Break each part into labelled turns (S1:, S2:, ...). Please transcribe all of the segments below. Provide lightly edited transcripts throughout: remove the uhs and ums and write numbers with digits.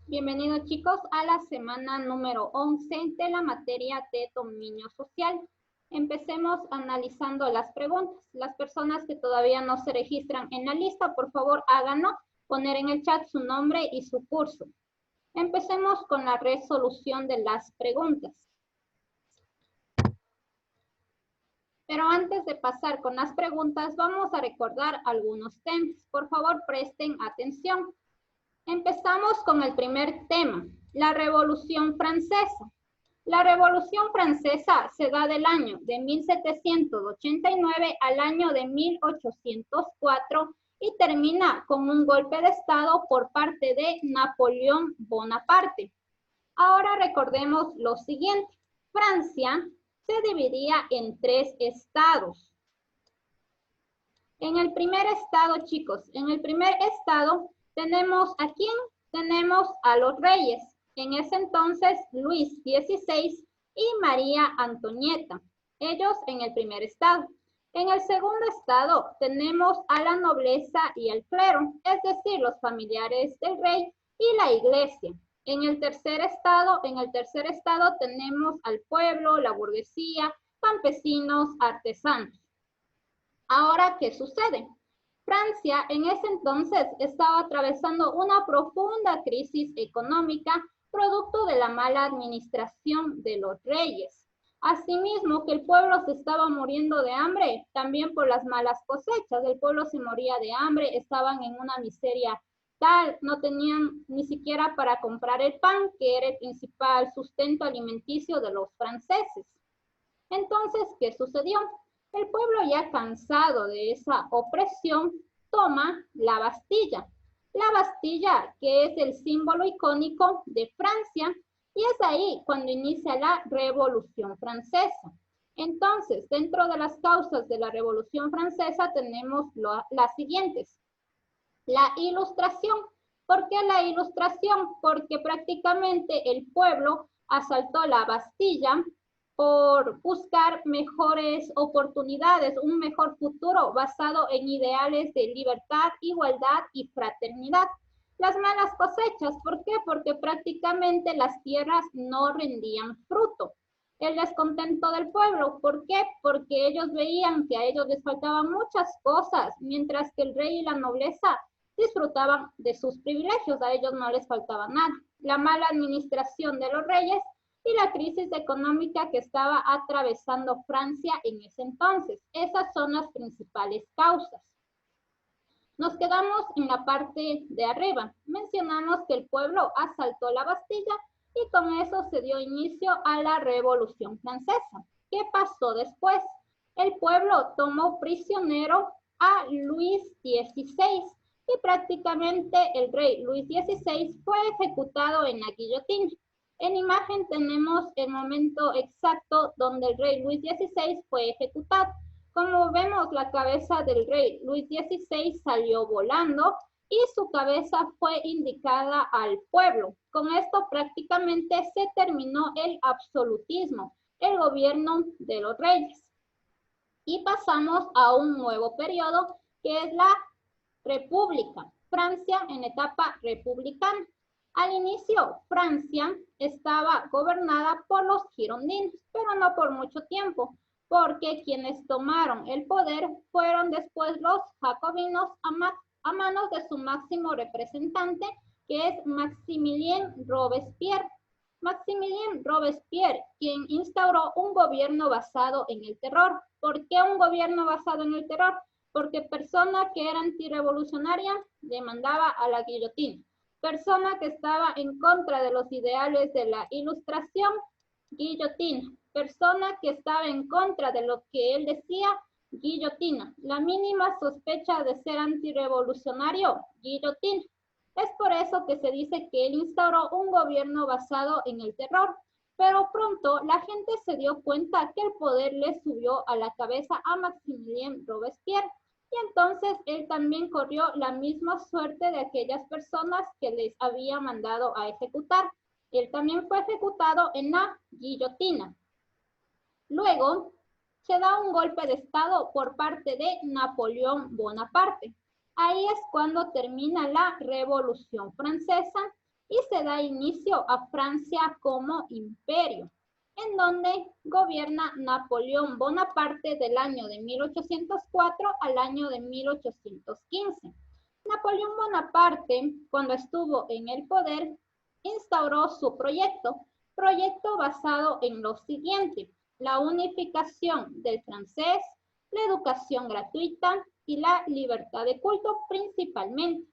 S1: Bienvenidos chicos a la semana número 11 de la materia de dominio social. Empecemos analizando las preguntas. Las personas que todavía no se registran en la lista, por favor háganlo, poner en el chat su nombre y su curso. Empecemos con la resolución de las preguntas. Pero antes de pasar con las preguntas, vamos a recordar algunos temas. Por favor, presten atención. Empezamos con el primer tema, la Revolución Francesa. La Revolución Francesa se da del año de 1789 al año de 1804 y termina con un golpe de Estado por parte de Napoleón Bonaparte. Ahora recordemos lo siguiente. Francia se dividía en 3 estados. En el primer estado, chicos, en el primer estado tenemos ¿a quién? Tenemos a los reyes. En ese entonces, Luis XVI y María Antonieta. Ellos en el primer estado. En el segundo estado tenemos a la nobleza y el clero, es decir, los familiares del rey y la iglesia. En el tercer estado tenemos al pueblo, la burguesía, campesinos, artesanos. Ahora, ¿qué sucede? Francia en ese entonces estaba atravesando una profunda crisis económica producto de la mala administración de los reyes. Asimismo, que el pueblo se estaba muriendo de hambre, también por las malas cosechas. El pueblo se moría de hambre, estaban en una miseria tal, no tenían ni siquiera para comprar el pan, que era el principal sustento alimenticio de los franceses. Entonces, ¿qué sucedió? El pueblo, ya cansado de esa opresión, toma la Bastilla. La Bastilla, que es el símbolo icónico de Francia, y es ahí cuando inicia la Revolución Francesa. Entonces, dentro de las causas de la Revolución Francesa tenemos las siguientes. La Ilustración. ¿Por qué la Ilustración? Porque prácticamente el pueblo asaltó la Bastilla por buscar mejores oportunidades, un mejor futuro basado en ideales de libertad, igualdad y fraternidad. Las malas cosechas, ¿por qué? Porque prácticamente las tierras no rendían fruto. El descontento del pueblo, ¿por qué? Porque ellos veían que a ellos les faltaban muchas cosas, mientras que el rey y la nobleza disfrutaban de sus privilegios, a ellos no les faltaba nada. La mala administración de los reyes y la crisis económica que estaba atravesando Francia en ese entonces. Esas son las principales causas. Nos quedamos en la parte de arriba. Mencionamos que el pueblo asaltó la Bastilla y con eso se dio inicio a la Revolución Francesa. ¿Qué pasó después? El pueblo tomó prisionero a Luis XVI y prácticamente el rey Luis XVI fue ejecutado en la guillotina. En imagen tenemos el momento exacto donde el rey Luis XVI fue ejecutado. Como vemos, la cabeza del rey Luis XVI salió volando y su cabeza fue indicada al pueblo. Con esto prácticamente se terminó el absolutismo, el gobierno de los reyes. Y pasamos a un nuevo periodo que es la República. Francia en etapa republicana. Al inicio, Francia estaba gobernada por los girondinos, pero no por mucho tiempo, porque quienes tomaron el poder fueron después los jacobinos a manos de su máximo representante, que es Maximilien Robespierre. Maximilien Robespierre, quien instauró un gobierno basado en el terror. ¿Por qué un gobierno basado en el terror? Porque persona que era antirrevolucionaria le mandaba a la guillotina. Persona que estaba en contra de los ideales de la Ilustración, guillotina. Persona que estaba en contra de lo que él decía, guillotina. La mínima sospecha de ser antirrevolucionario, guillotina. Es por eso que se dice que él instauró un gobierno basado en el terror. Pero pronto la gente se dio cuenta que el poder le subió a la cabeza a Maximilien Robespierre. Y entonces él también corrió la misma suerte de aquellas personas que les había mandado a ejecutar. Él también fue ejecutado en la guillotina. Luego se da un golpe de estado por parte de Napoleón Bonaparte. Ahí es cuando termina la Revolución Francesa y se da inicio a Francia como imperio, en donde gobierna Napoleón Bonaparte del año de 1804 al año de 1815. Napoleón Bonaparte, cuando estuvo en el poder, instauró su proyecto basado en lo siguiente: la unificación del francés, la educación gratuita y la libertad de culto principalmente.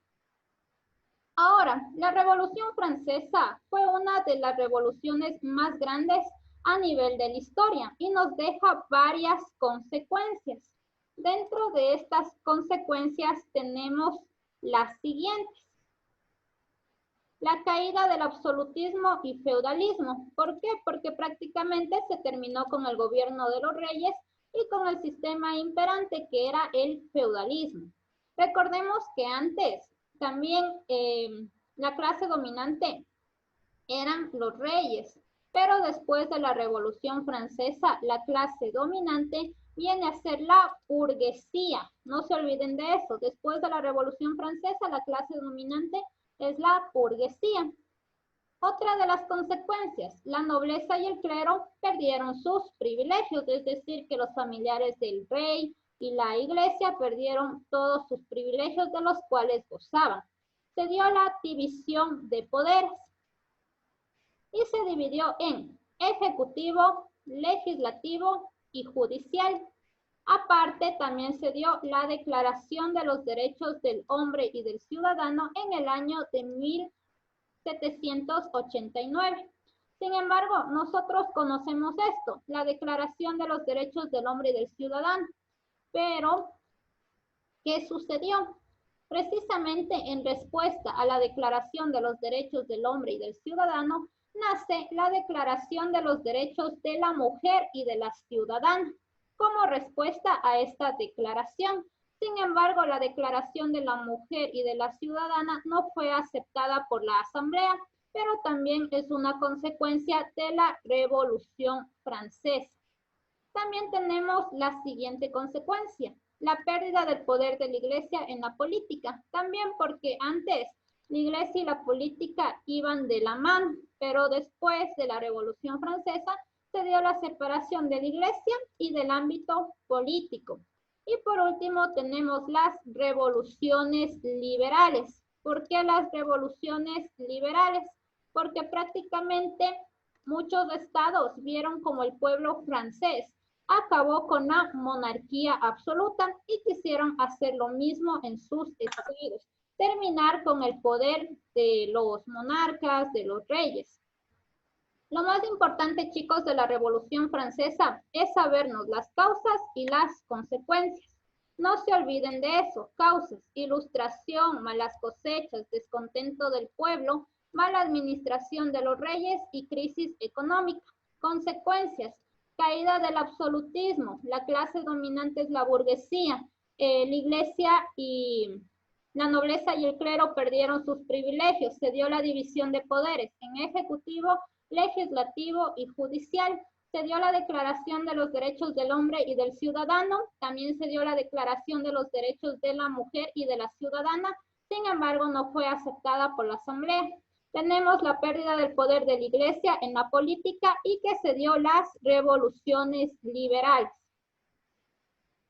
S1: Ahora, la Revolución Francesa fue una de las revoluciones más grandes a nivel de la historia y nos deja varias consecuencias. Dentro de estas consecuencias tenemos las siguientes: la caída del absolutismo y feudalismo. ¿Por qué? Porque prácticamente se terminó con el gobierno de los reyes y con el sistema imperante que era el feudalismo. Recordemos que antes también la clase dominante eran los reyes, pero después de la Revolución Francesa, la clase dominante viene a ser la burguesía. No se olviden de eso. Después de la Revolución Francesa, la clase dominante es la burguesía. Otra de las consecuencias: la nobleza y el clero perdieron sus privilegios, es decir, que los familiares del rey y la iglesia perdieron todos sus privilegios de los cuales gozaban. Se dio la división de poderes y se dividió en ejecutivo, legislativo y judicial. Aparte, también se dio la Declaración de los Derechos del Hombre y del Ciudadano en el año de 1789. Sin embargo, nosotros conocemos esto, la Declaración de los Derechos del Hombre y del Ciudadano. Pero, ¿qué sucedió? Precisamente en respuesta a la Declaración de los Derechos del Hombre y del Ciudadano, nace la Declaración de los Derechos de la Mujer y de la Ciudadana como respuesta a esta declaración. Sin embargo, la Declaración de la Mujer y de la Ciudadana no fue aceptada por la Asamblea, pero también es una consecuencia de la Revolución Francesa. También tenemos la siguiente consecuencia: la pérdida del poder de la Iglesia en la política. También porque antes la Iglesia y la política iban de la mano, pero después de la Revolución Francesa se dio la separación de la Iglesia y del ámbito político. Y por último tenemos las revoluciones liberales. ¿Por qué las revoluciones liberales? Porque prácticamente muchos estados vieron como el pueblo francés acabó con la monarquía absoluta y quisieron hacer lo mismo en sus estados, terminar con el poder de los monarcas, de los reyes. Lo más importante, chicos, de la Revolución Francesa es sabernos las causas y las consecuencias. No se olviden de eso: causas, ilustración, malas cosechas, descontento del pueblo, mala administración de los reyes y crisis económica. Consecuencias: caída del absolutismo, la clase dominante es la burguesía, la iglesia y la nobleza y el clero perdieron sus privilegios, se dio la división de poderes en ejecutivo, legislativo y judicial. Se dio la Declaración de los Derechos del Hombre y del Ciudadano. También se dio la Declaración de los Derechos de la Mujer y de la Ciudadana. Sin embargo, no fue aceptada por la Asamblea. Tenemos la pérdida del poder de la Iglesia en la política y que se dio las revoluciones liberales.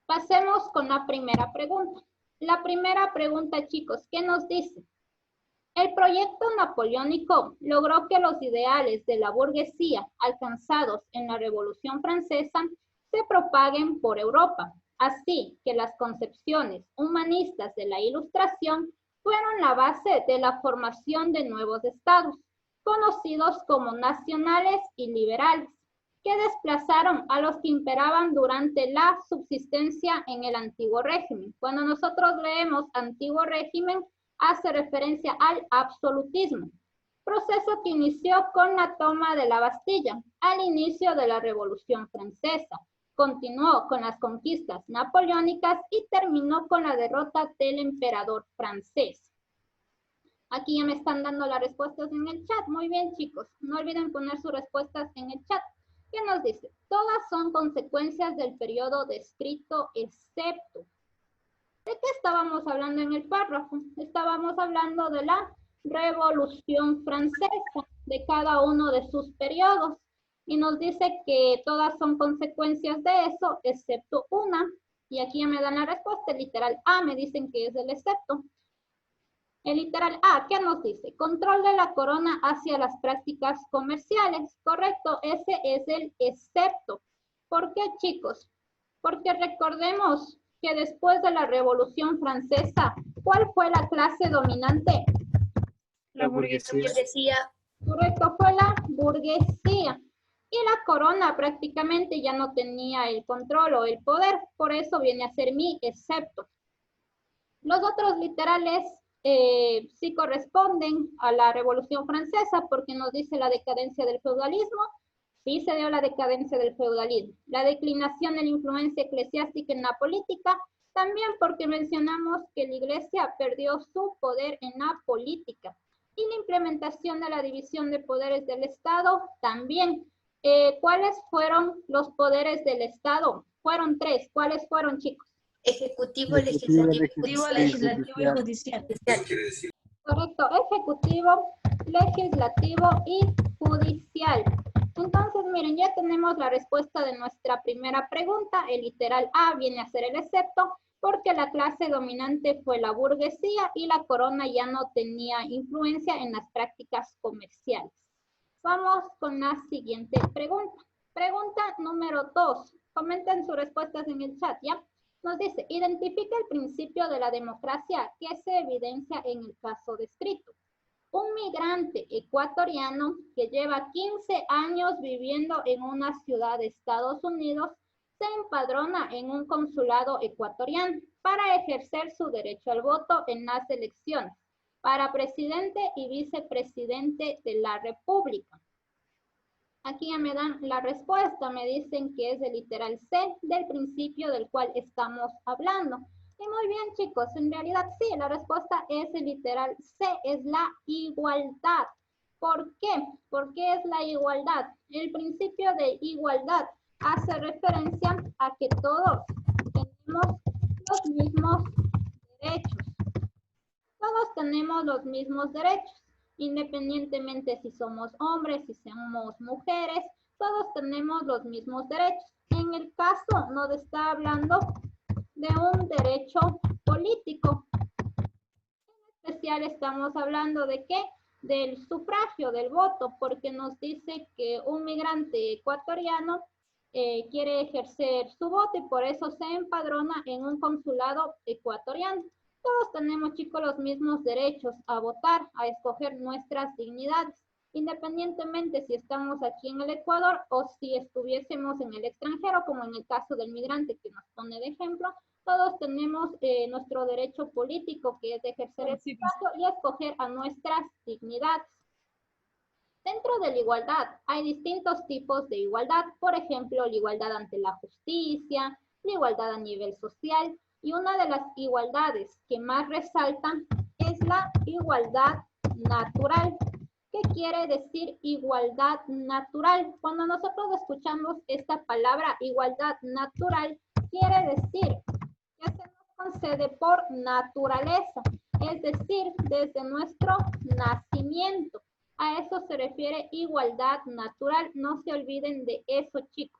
S1: Pasemos con la primera pregunta. La primera pregunta, chicos, ¿qué nos dice? El proyecto napoleónico logró que los ideales de la burguesía alcanzados en la Revolución Francesa se propaguen por Europa, así que las concepciones humanistas de la Ilustración fueron la base de la formación de nuevos estados, conocidos como nacionales y liberales, que desplazaron a los que imperaban durante la subsistencia en el antiguo régimen. Cuando nosotros leemos antiguo régimen, hace referencia al absolutismo, proceso que inició con la toma de la Bastilla al inicio de la Revolución Francesa, continuó con las conquistas napoleónicas y terminó con la derrota del emperador francés. Aquí ya me están dando las respuestas en el chat. Muy bien, chicos. No olviden poner sus respuestas en el chat. ¿Qué nos dice? Todas son consecuencias del periodo descrito, excepto. ¿De qué estábamos hablando en el párrafo? Estábamos hablando de la Revolución Francesa, de cada uno de sus periodos. Y nos dice que todas son consecuencias de eso, excepto una. Y aquí ya me dan la respuesta, el literal A me dicen que es el excepto. El literal A, ¿qué nos dice? Control de la corona hacia las prácticas comerciales. Correcto, ese es el excepto. ¿Por qué, chicos? Porque recordemos que después de la Revolución Francesa, ¿cuál fue la clase dominante?
S2: La burguesía.
S1: Correcto, fue la burguesía. Y la corona prácticamente ya no tenía el control o el poder, por eso viene a ser mi excepto. Los otros literales sí corresponden a la Revolución Francesa porque nos dice la decadencia del feudalismo. Sí se dio la decadencia del feudalismo. La declinación de la influencia eclesiástica en la política, también porque mencionamos que la iglesia perdió su poder en la política. Y la implementación de la división de poderes del Estado, también. ¿Cuáles fueron los poderes del Estado? Fueron 3. ¿Cuáles fueron, chicos?
S2: Ejecutivo, legislativo y judicial.
S1: Correcto, ejecutivo, legislativo y judicial. Entonces, miren, ya tenemos la respuesta de nuestra primera pregunta. El literal A viene a ser el excepto, porque la clase dominante fue la burguesía y la corona ya no tenía influencia en las prácticas comerciales. Vamos con la siguiente pregunta. Pregunta número 2. Comenten sus respuestas en el chat, ¿ya? Nos dice, identifica el principio de la democracia que se evidencia en el caso descrito. Un migrante ecuatoriano que lleva 15 años viviendo en una ciudad de Estados Unidos se empadrona en un consulado ecuatoriano para ejercer su derecho al voto en las elecciones para presidente y vicepresidente de la República. Aquí ya me dan la respuesta, me dicen que es el literal C del principio del cual estamos hablando. Y muy bien, chicos, en realidad sí, la respuesta es el literal C, es la igualdad. ¿Por qué? ¿Por qué es la igualdad? El principio de igualdad hace referencia a que todos tenemos los mismos derechos. Todos tenemos los mismos derechos, independientemente si somos hombres, si somos mujeres, todos tenemos los mismos derechos. En el caso nos está hablando de un derecho político. En especial estamos hablando de ¿qué? Del sufragio, del voto, porque nos dice que un migrante ecuatoriano quiere ejercer su voto y por eso se empadrona en un consulado ecuatoriano. Todos tenemos, chicos, los mismos derechos a votar, a escoger nuestras dignidades, independientemente si estamos aquí en el Ecuador o si estuviésemos en el extranjero, como en el caso del migrante que nos pone de ejemplo. Todos tenemos nuestro derecho político, que es ejercer el espacio y escoger a nuestras dignidades. Dentro de la igualdad hay distintos tipos de igualdad, por ejemplo, la igualdad ante la justicia, la igualdad a nivel social, y una de las igualdades que más resaltan es la igualdad natural. ¿Qué quiere decir igualdad natural? Cuando nosotros escuchamos esta palabra igualdad natural, quiere decir que se nos concede por naturaleza, es decir, desde nuestro nacimiento. A eso se refiere igualdad natural. No se olviden de eso, chicos.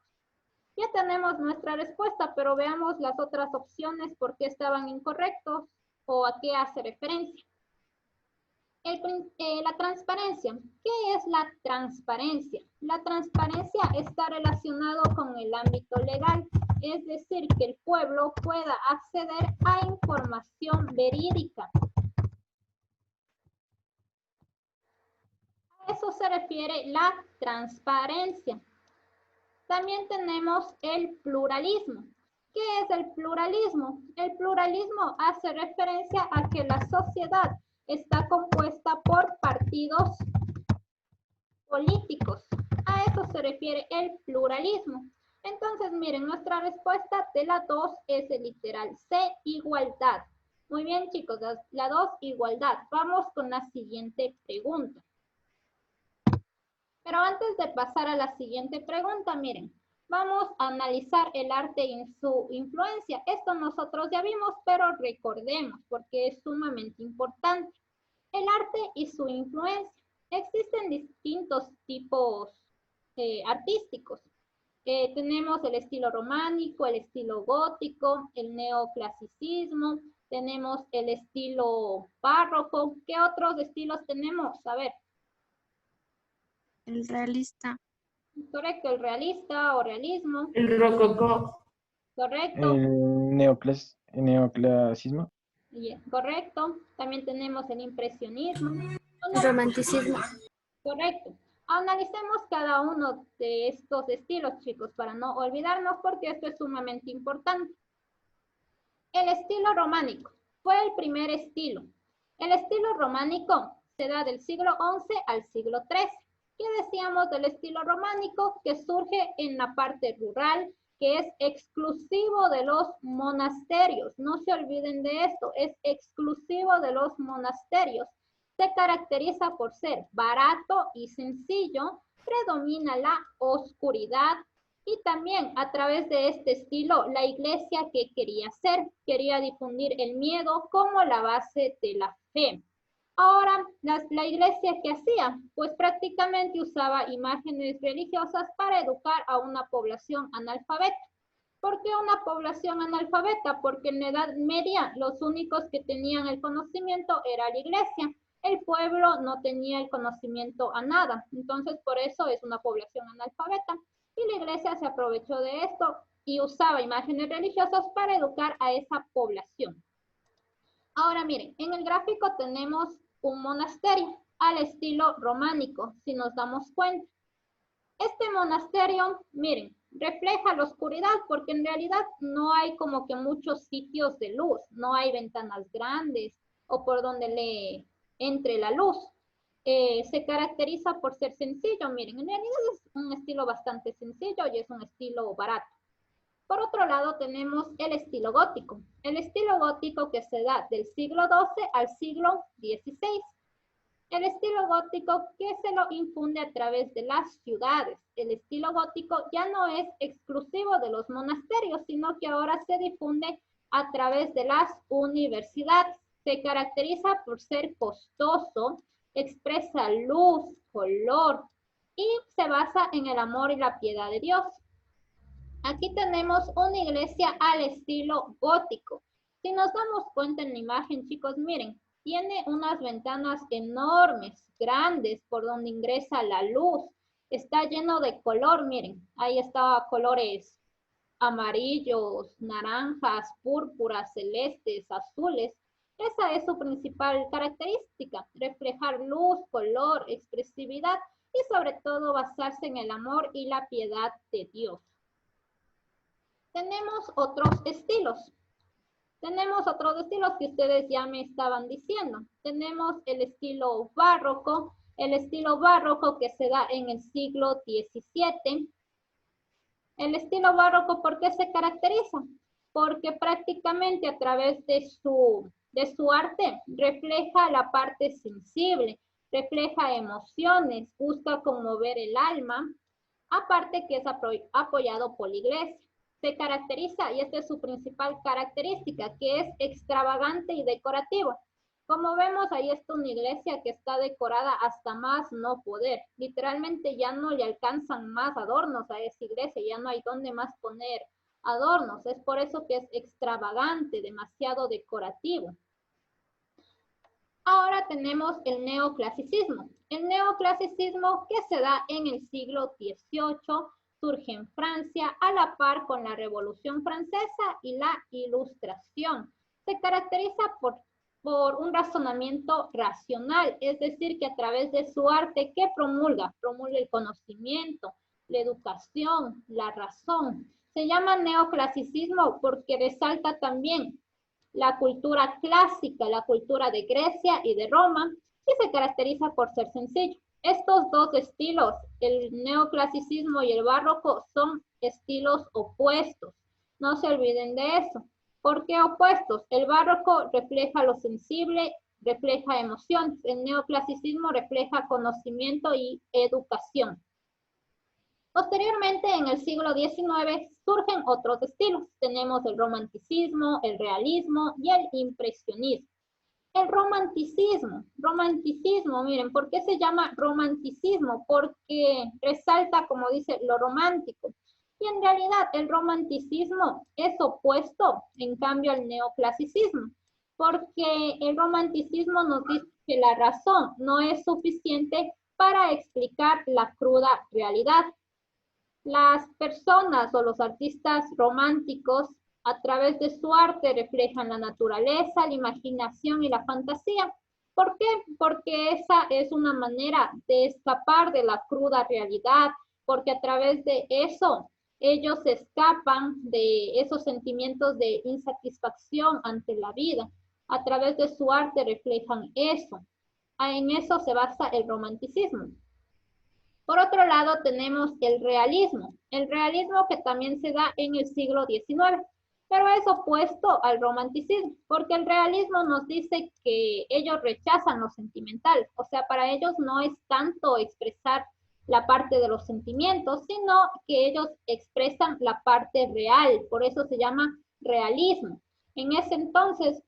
S1: Ya tenemos nuestra respuesta, pero veamos las otras opciones, por qué estaban incorrectos o a qué hace referencia. La transparencia. ¿Qué es la transparencia? La transparencia está relacionado con el ámbito legal, es decir, que el pueblo pueda acceder a información verídica. A eso se refiere la transparencia. También tenemos el pluralismo. ¿Qué es el pluralismo? El pluralismo hace referencia a que la sociedad está compuesta por partidos políticos. A eso se refiere el pluralismo. Entonces, miren, nuestra respuesta de la 2 es el literal C, igualdad. Muy bien, chicos, la 2, igualdad. Vamos con la siguiente pregunta. Pero antes de pasar a la siguiente pregunta, miren, vamos a analizar el arte en su influencia. Esto nosotros ya vimos, pero recordemos porque es sumamente importante. El arte y su influencia. Existen distintos tipos artísticos. Tenemos el estilo románico, el estilo gótico, el neoclasicismo, tenemos el estilo barroco. ¿Qué otros estilos tenemos? A ver.
S2: El realista.
S1: Correcto, el realista o realismo.
S3: El rococó.
S1: Correcto.
S4: El neoclasismo.
S1: Correcto. También tenemos el impresionismo.
S2: El romanticismo.
S1: Correcto. Analicemos cada uno de estos estilos, chicos, para no olvidarnos porque esto es sumamente importante. El estilo románico fue el primer estilo. El estilo románico se da del siglo XI al siglo XIII. ¿Qué decíamos del estilo románico? Que surge en la parte rural, que es exclusivo de los monasterios. No se olviden de esto, es exclusivo de los monasterios. Se caracteriza por ser barato y sencillo, predomina la oscuridad y también a través de este estilo la iglesia que quería hacer, quería difundir el miedo como la base de la fe. Ahora, la iglesia ¿qué hacía? Pues prácticamente usaba imágenes religiosas para educar a una población analfabeta. ¿Por qué una población analfabeta? Porque en la Edad Media los únicos que tenían el conocimiento era la iglesia. El pueblo no tenía el conocimiento a nada. Entonces, por eso es una población analfabeta. Y la iglesia se aprovechó de esto y usaba imágenes religiosas para educar a esa población. Ahora miren, en el gráfico tenemos un monasterio al estilo románico, si nos damos cuenta. Este monasterio, miren, refleja la oscuridad porque en realidad no hay como que muchos sitios de luz, no hay ventanas grandes o por donde le entre la luz. Se caracteriza por ser sencillo, miren, en realidad es un estilo bastante sencillo y es un estilo barato. Por otro lado tenemos el estilo gótico. El estilo gótico que se da del siglo XII al siglo XVI. El estilo gótico que se lo infunde a través de las ciudades. El estilo gótico ya no es exclusivo de los monasterios, sino que ahora se difunde a través de las universidades. Se caracteriza por ser costoso, expresa luz, color y se basa en el amor y la piedad de Dios. Aquí tenemos una iglesia al estilo gótico. Si nos damos cuenta en la imagen, chicos, miren, tiene unas ventanas enormes, grandes, por donde ingresa la luz. Está lleno de color, miren, ahí está colores amarillos, naranjas, púrpuras, celestes, azules. Esa es su principal característica, reflejar luz, color, expresividad y sobre todo basarse en el amor y la piedad de Dios. Tenemos otros estilos. Tenemos otros estilos que ustedes ya me estaban diciendo. Tenemos el estilo barroco que se da en el siglo XVII. El estilo barroco, ¿por qué se caracteriza? Porque prácticamente a través de su arte refleja la parte sensible, refleja emociones, busca conmover el alma, aparte que es apoyado por la iglesia. Se caracteriza, y esta es su principal característica, que es extravagante y decorativo. Como vemos, ahí está una iglesia que está decorada hasta más no poder. Literalmente ya no le alcanzan más adornos a esa iglesia, ya no hay dónde más poner adornos. Es por eso que es extravagante, demasiado decorativo. Ahora tenemos el neoclasicismo. El neoclasicismo que se da en el siglo XVIII, surge en Francia a la par con la Revolución Francesa y la Ilustración. Se caracteriza por un razonamiento racional, es decir, que a través de su arte, ¿qué promulga? Promulga el conocimiento, la educación, la razón. Se llama neoclasicismo porque resalta también la cultura clásica, la cultura de Grecia y de Roma, y se caracteriza por ser sencillo. Estos dos estilos, el neoclasicismo y el barroco, son estilos opuestos. No se olviden de eso. ¿Por qué opuestos? El barroco refleja lo sensible, refleja emociones. El neoclasicismo refleja conocimiento y educación. Posteriormente, en el siglo XIX, surgen otros estilos. Tenemos el romanticismo, el realismo y el impresionismo. El romanticismo. Romanticismo, miren, ¿por qué se llama romanticismo? Porque resalta, como dice, lo romántico. Y en realidad el romanticismo es opuesto, en cambio, al neoclasicismo. Porque el romanticismo nos dice que la razón no es suficiente para explicar la cruda realidad. Las personas o los artistas románticos a través de su arte reflejan la naturaleza, la imaginación y la fantasía. ¿Por qué? Porque esa es una manera de escapar de la cruda realidad, porque a través de eso ellos escapan de esos sentimientos de insatisfacción ante la vida. A través de su arte reflejan eso. En eso se basa el romanticismo. Por otro lado, tenemos el realismo que también se da en el siglo XIX, pero es opuesto al romanticismo, porque el realismo nos dice que ellos rechazan lo sentimental, o sea, para ellos no es tanto expresar la parte de los sentimientos, sino que ellos expresan la parte real, por eso se llama realismo. En ese entonces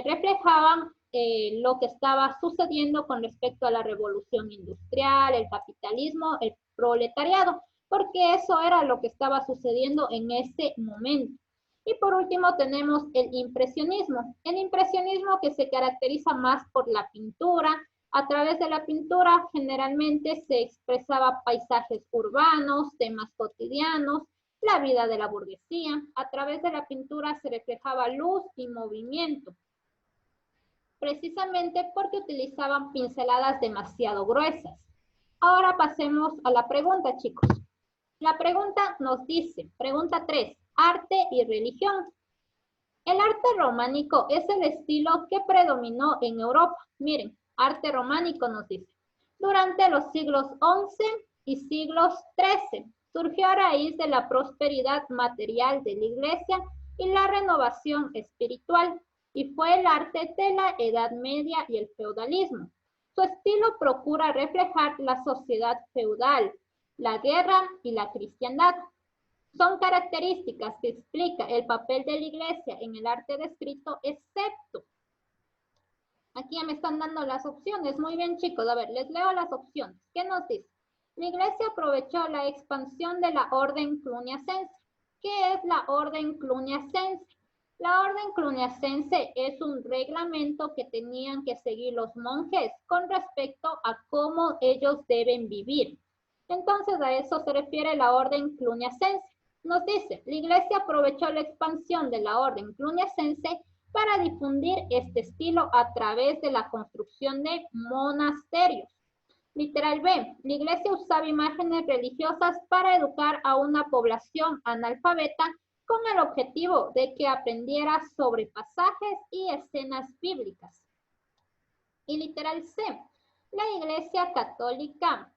S1: reflejaban lo que estaba sucediendo con respecto a la revolución industrial, el capitalismo, el proletariado, porque eso era lo que estaba sucediendo en ese momento. Y por último tenemos el impresionismo que se caracteriza más por la pintura. A través de la pintura generalmente se expresaba paisajes urbanos, temas cotidianos, la vida de la burguesía. A través de la pintura se reflejaba luz y movimiento, precisamente porque utilizaban pinceladas demasiado gruesas. Ahora pasemos a la pregunta, chicos. La pregunta nos dice, pregunta 3, arte y religión. El arte románico es el estilo que predominó en Europa. Miren, arte románico nos dice. Durante los siglos XI y siglos XIII, surgió a raíz de la prosperidad material de la Iglesia y la renovación espiritual, y fue el arte de la Edad Media y el feudalismo. Su estilo procura reflejar la sociedad feudal, la guerra y la cristiandad. Son características que explica el papel de la Iglesia en el arte descrito, excepto. Aquí ya me están dando las opciones. Muy bien, chicos. A ver, les leo las opciones. ¿Qué nos dice? La Iglesia aprovechó la expansión de la orden cluniacense. ¿Qué es la orden cluniacense? La orden cluniacense es un reglamento que tenían que seguir los monjes con respecto a cómo ellos deben vivir. Entonces, a eso se refiere la orden cluniacense. Nos dice, la Iglesia aprovechó la expansión de la orden cluniacense para difundir este estilo a través de la construcción de monasterios. Literal B, la Iglesia usaba imágenes religiosas para educar a una población analfabeta con el objetivo de que aprendiera sobre pasajes y escenas bíblicas. Y literal C, la Iglesia Católica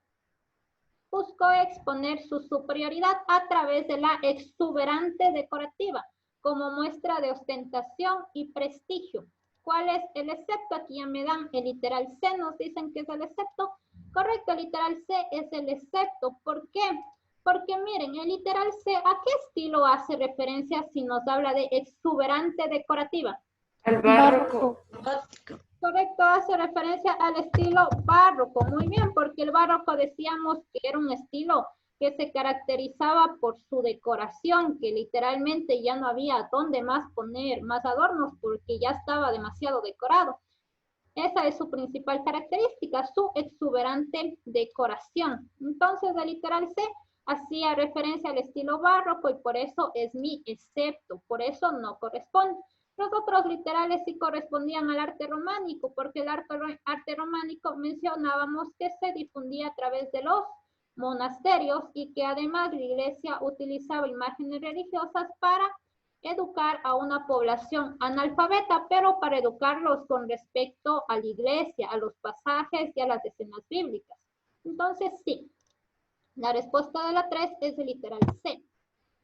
S1: buscó exponer su superioridad a través de la exuberante decorativa, como muestra de ostentación y prestigio. ¿Cuál es el excepto? Aquí ya me dan el literal C, nos dicen que es el excepto. Correcto, el literal C es el excepto. ¿Por qué? Porque miren, el literal C, ¿a qué estilo hace referencia si nos habla de exuberante decorativa?
S3: Al barroco.
S1: Correcto, hace referencia al estilo barroco. Muy bien, porque el barroco decíamos que era un estilo que se caracterizaba por su decoración, que literalmente ya no había dónde más poner más adornos porque ya estaba demasiado decorado. Esa es su principal característica, su exuberante decoración. Entonces, el literal C hacía referencia al estilo barroco y por eso es mi excepto, por eso no corresponde. Los otros literales sí correspondían al arte románico, porque el arte románico mencionábamos que se difundía a través de los monasterios y que además la Iglesia utilizaba imágenes religiosas para educar a una población analfabeta, pero para educarlos con respecto a la Iglesia, a los pasajes y a las escenas bíblicas. Entonces, sí, la respuesta de la 3 es el literal C.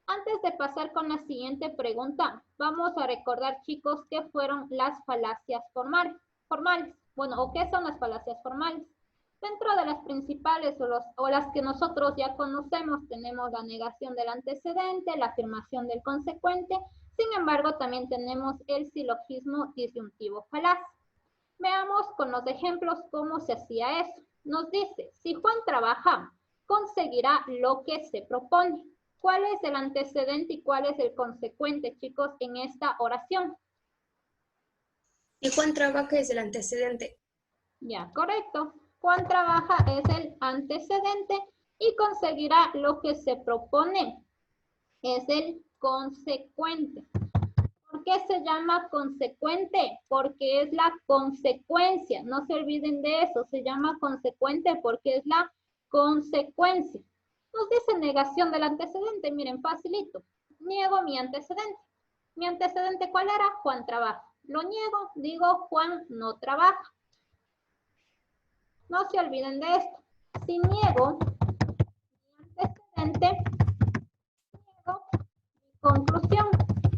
S1: Antes de pasar con la siguiente pregunta, vamos a recordar, chicos, qué fueron las falacias formales. Bueno, ¿o qué son las falacias formales? Dentro de las principales o las que nosotros ya conocemos, tenemos la negación del antecedente, la afirmación del consecuente. Sin embargo, también tenemos el silogismo disyuntivo falaz. Veamos con los ejemplos cómo se hacía eso. Nos dice, si Juan trabaja, conseguirá lo que se propone. ¿Cuál es el antecedente y cuál es el consecuente, chicos, en esta oración?
S2: Si Juan trabaja es el antecedente.
S1: Ya, correcto. Juan trabaja es el antecedente y conseguirá lo que se propone. Es el consecuente. ¿Por qué se llama consecuente? Porque es la consecuencia. No se olviden de eso. Se llama consecuente porque es la consecuencia. Nos dice negación del antecedente. Miren, facilito. Niego mi antecedente. ¿Mi antecedente cuál era? Juan trabaja. Lo niego, digo Juan no trabaja. No se olviden de esto. Si niego mi antecedente, niego mi conclusión.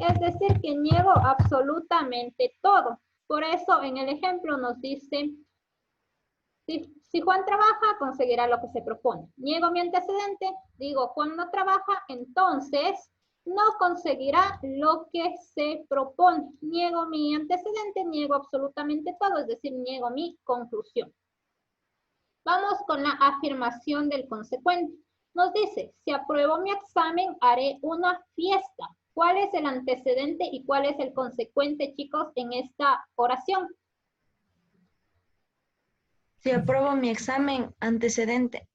S1: Es decir, que niego absolutamente todo. Por eso en el ejemplo nos dice, si Juan trabaja, conseguirá lo que se propone. Niego mi antecedente, digo Juan no trabaja, entonces no conseguirá lo que se propone. Niego mi antecedente, niego absolutamente todo, es decir, niego mi conclusión. Vamos con la afirmación del consecuente. Nos dice, si apruebo mi examen, haré una fiesta. ¿Cuál es el antecedente y cuál es el consecuente, chicos, en esta oración?
S3: Si apruebo mi examen, antecedente.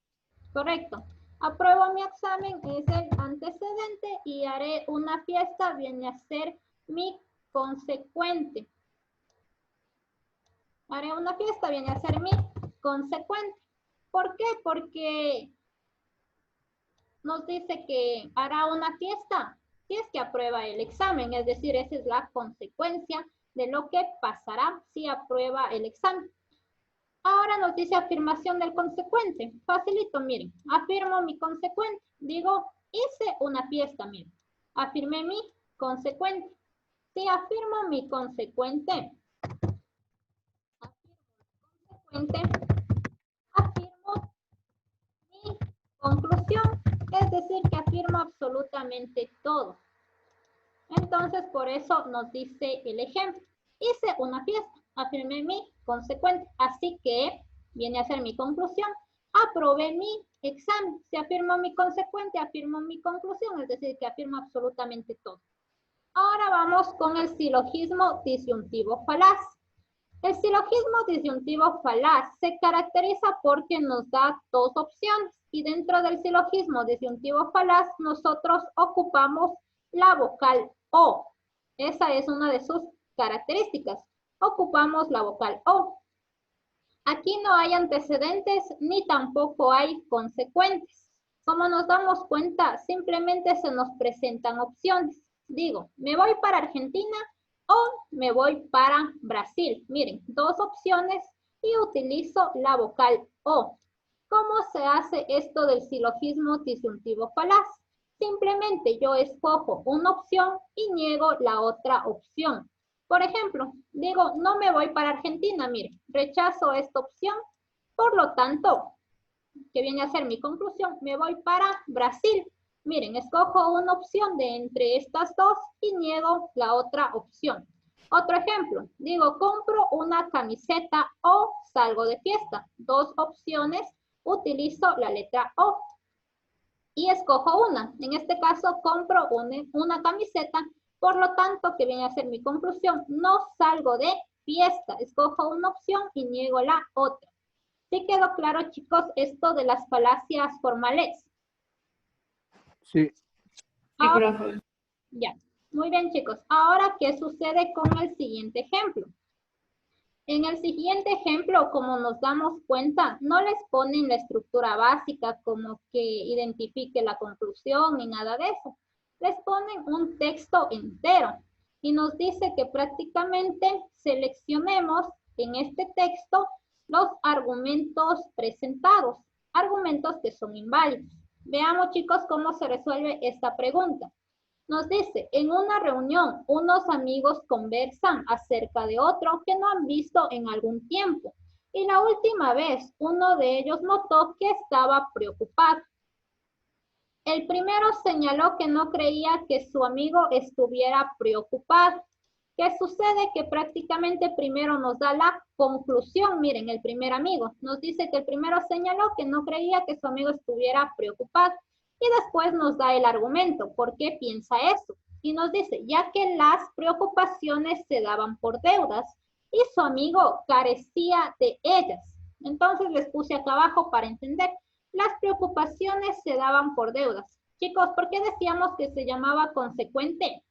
S1: Correcto. Apruebo mi examen es el antecedente y haré una fiesta viene a ser mi consecuente. Haré una fiesta viene a ser mi consecuente. ¿Por qué? Porque nos dice que hará una fiesta si es que aprueba el examen, es decir, esa es la consecuencia de lo que pasará si aprueba el examen. Ahora nos dice afirmación del consecuente. Facilito, miren. Afirmo mi consecuente. Digo, hice una fiesta, miren. Afirmé mi consecuente. Si afirmo mi consecuente, afirmo mi conclusión. Es decir, que afirmo absolutamente todo. Entonces, por eso nos dice el ejemplo. Hice una fiesta, afirmé mi consecuente. Así que viene a ser mi conclusión. Aprobé mi examen. Si afirmo mi consecuente, afirmo mi conclusión. Es decir, que afirmo absolutamente todo. Ahora vamos con el silogismo disyuntivo falaz. El silogismo disyuntivo falaz se caracteriza porque nos da dos opciones. Y dentro del silogismo disyuntivo falaz, nosotros ocupamos la vocal O. Esa es una de sus características. Ocupamos la vocal O. Aquí no hay antecedentes ni tampoco hay consecuentes. Como nos damos cuenta, simplemente se nos presentan opciones. Digo, me voy para Argentina o me voy para Brasil. Miren, dos opciones y utilizo la vocal O. ¿Cómo se hace esto del silogismo disyuntivo falaz? Simplemente yo escojo una opción y niego la otra opción. Por ejemplo, digo, no me voy para Argentina, miren, rechazo esta opción, por lo tanto, que viene a ser mi conclusión, me voy para Brasil. Miren, escojo una opción de entre estas dos y niego la otra opción. Otro ejemplo, digo, compro una camiseta o salgo de fiesta. Dos opciones, utilizo la letra O y escojo una. En este caso, compro una camiseta. Por lo tanto, que viene a ser mi conclusión, no salgo de fiesta. Escojo una opción y niego la otra. ¿Sí quedó claro, chicos, esto de las falacias formales?
S4: Sí.
S1: Ahora, ya. Muy bien, chicos. Ahora, ¿qué sucede con el siguiente ejemplo? En el siguiente ejemplo, como nos damos cuenta, no les ponen la estructura básica como que identifique la conclusión ni nada de eso. Les ponen un texto entero y nos dice que prácticamente seleccionemos en este texto los argumentos presentados, argumentos que son inválidos. Veamos, chicos, cómo se resuelve esta pregunta. Nos dice, en una reunión, unos amigos conversan acerca de otro que no han visto en algún tiempo. Y la última vez, uno de ellos notó que estaba preocupado. El primero señaló que no creía que su amigo estuviera preocupado. ¿Qué sucede? Que prácticamente primero nos da la conclusión. Miren, el primer amigo nos dice que el primero señaló que no creía que su amigo estuviera preocupado. Y después nos da el argumento. ¿Por qué piensa eso? Y nos dice, ya que las preocupaciones se daban por deudas y su amigo carecía de ellas. Entonces les puse acá abajo para entender. Las preocupaciones se daban por deudas. Chicos, ¿por qué decíamos que se llamaba consecuente?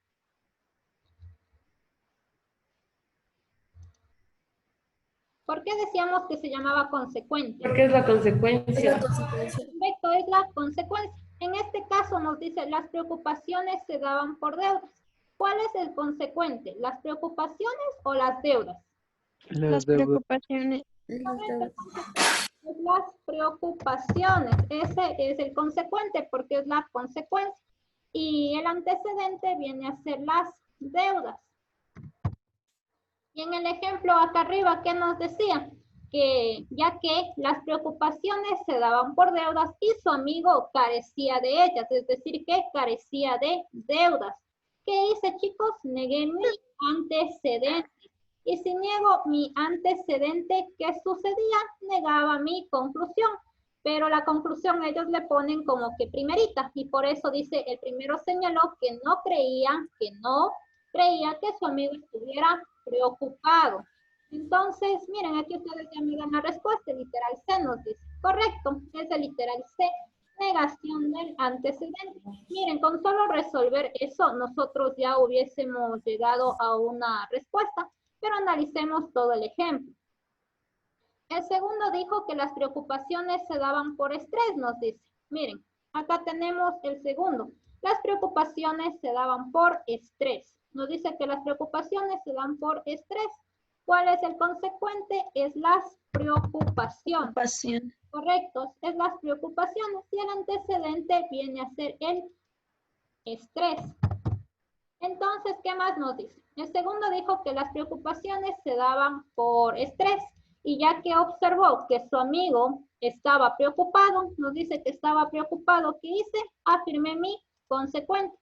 S1: ¿Por qué decíamos que se llamaba consecuente?
S5: Porque es la
S2: Es
S5: consecuencia.
S2: la consecuencia.
S1: Perfecto, es la consecuencia. En este caso nos dice, las preocupaciones se daban por deudas. ¿Cuál es el consecuente? ¿Las preocupaciones o las deudas?
S3: Las preocupaciones.
S1: Es las preocupaciones. Ese es el consecuente porque es la consecuencia. Y el antecedente viene a ser las deudas. Y en el ejemplo acá arriba, ¿qué nos decía? Que ya que las preocupaciones se daban por deudas y su amigo carecía de ellas, es decir, que carecía de deudas. ¿Qué hice, chicos? Negué mi antecedente. Y si niego mi antecedente, ¿qué sucedía? Negaba mi conclusión. Pero la conclusión ellos le ponen como que primerita. Y por eso dice, el primero señaló que no creía que su amigo estuviera preocupado. Entonces, miren, aquí ustedes ya miran la respuesta, el literal C nos dice. Correcto, es el literal C, negación del antecedente. Miren, con solo resolver eso, nosotros ya hubiésemos llegado a una respuesta, pero analicemos todo el ejemplo. El segundo dijo que las preocupaciones se daban por estrés, nos dice. Miren, acá tenemos el segundo. Las preocupaciones se daban por estrés. Nos dice que las preocupaciones se dan por estrés. ¿Cuál es el consecuente? Es las preocupaciones.
S3: Pasión.
S1: Correcto, es las preocupaciones. Y el antecedente viene a ser el estrés. Entonces, ¿qué más nos dice? El segundo dijo que las preocupaciones se daban por estrés. Y ya que observó que su amigo estaba preocupado, nos dice que estaba preocupado, ¿qué hice? Afirmé mi consecuente.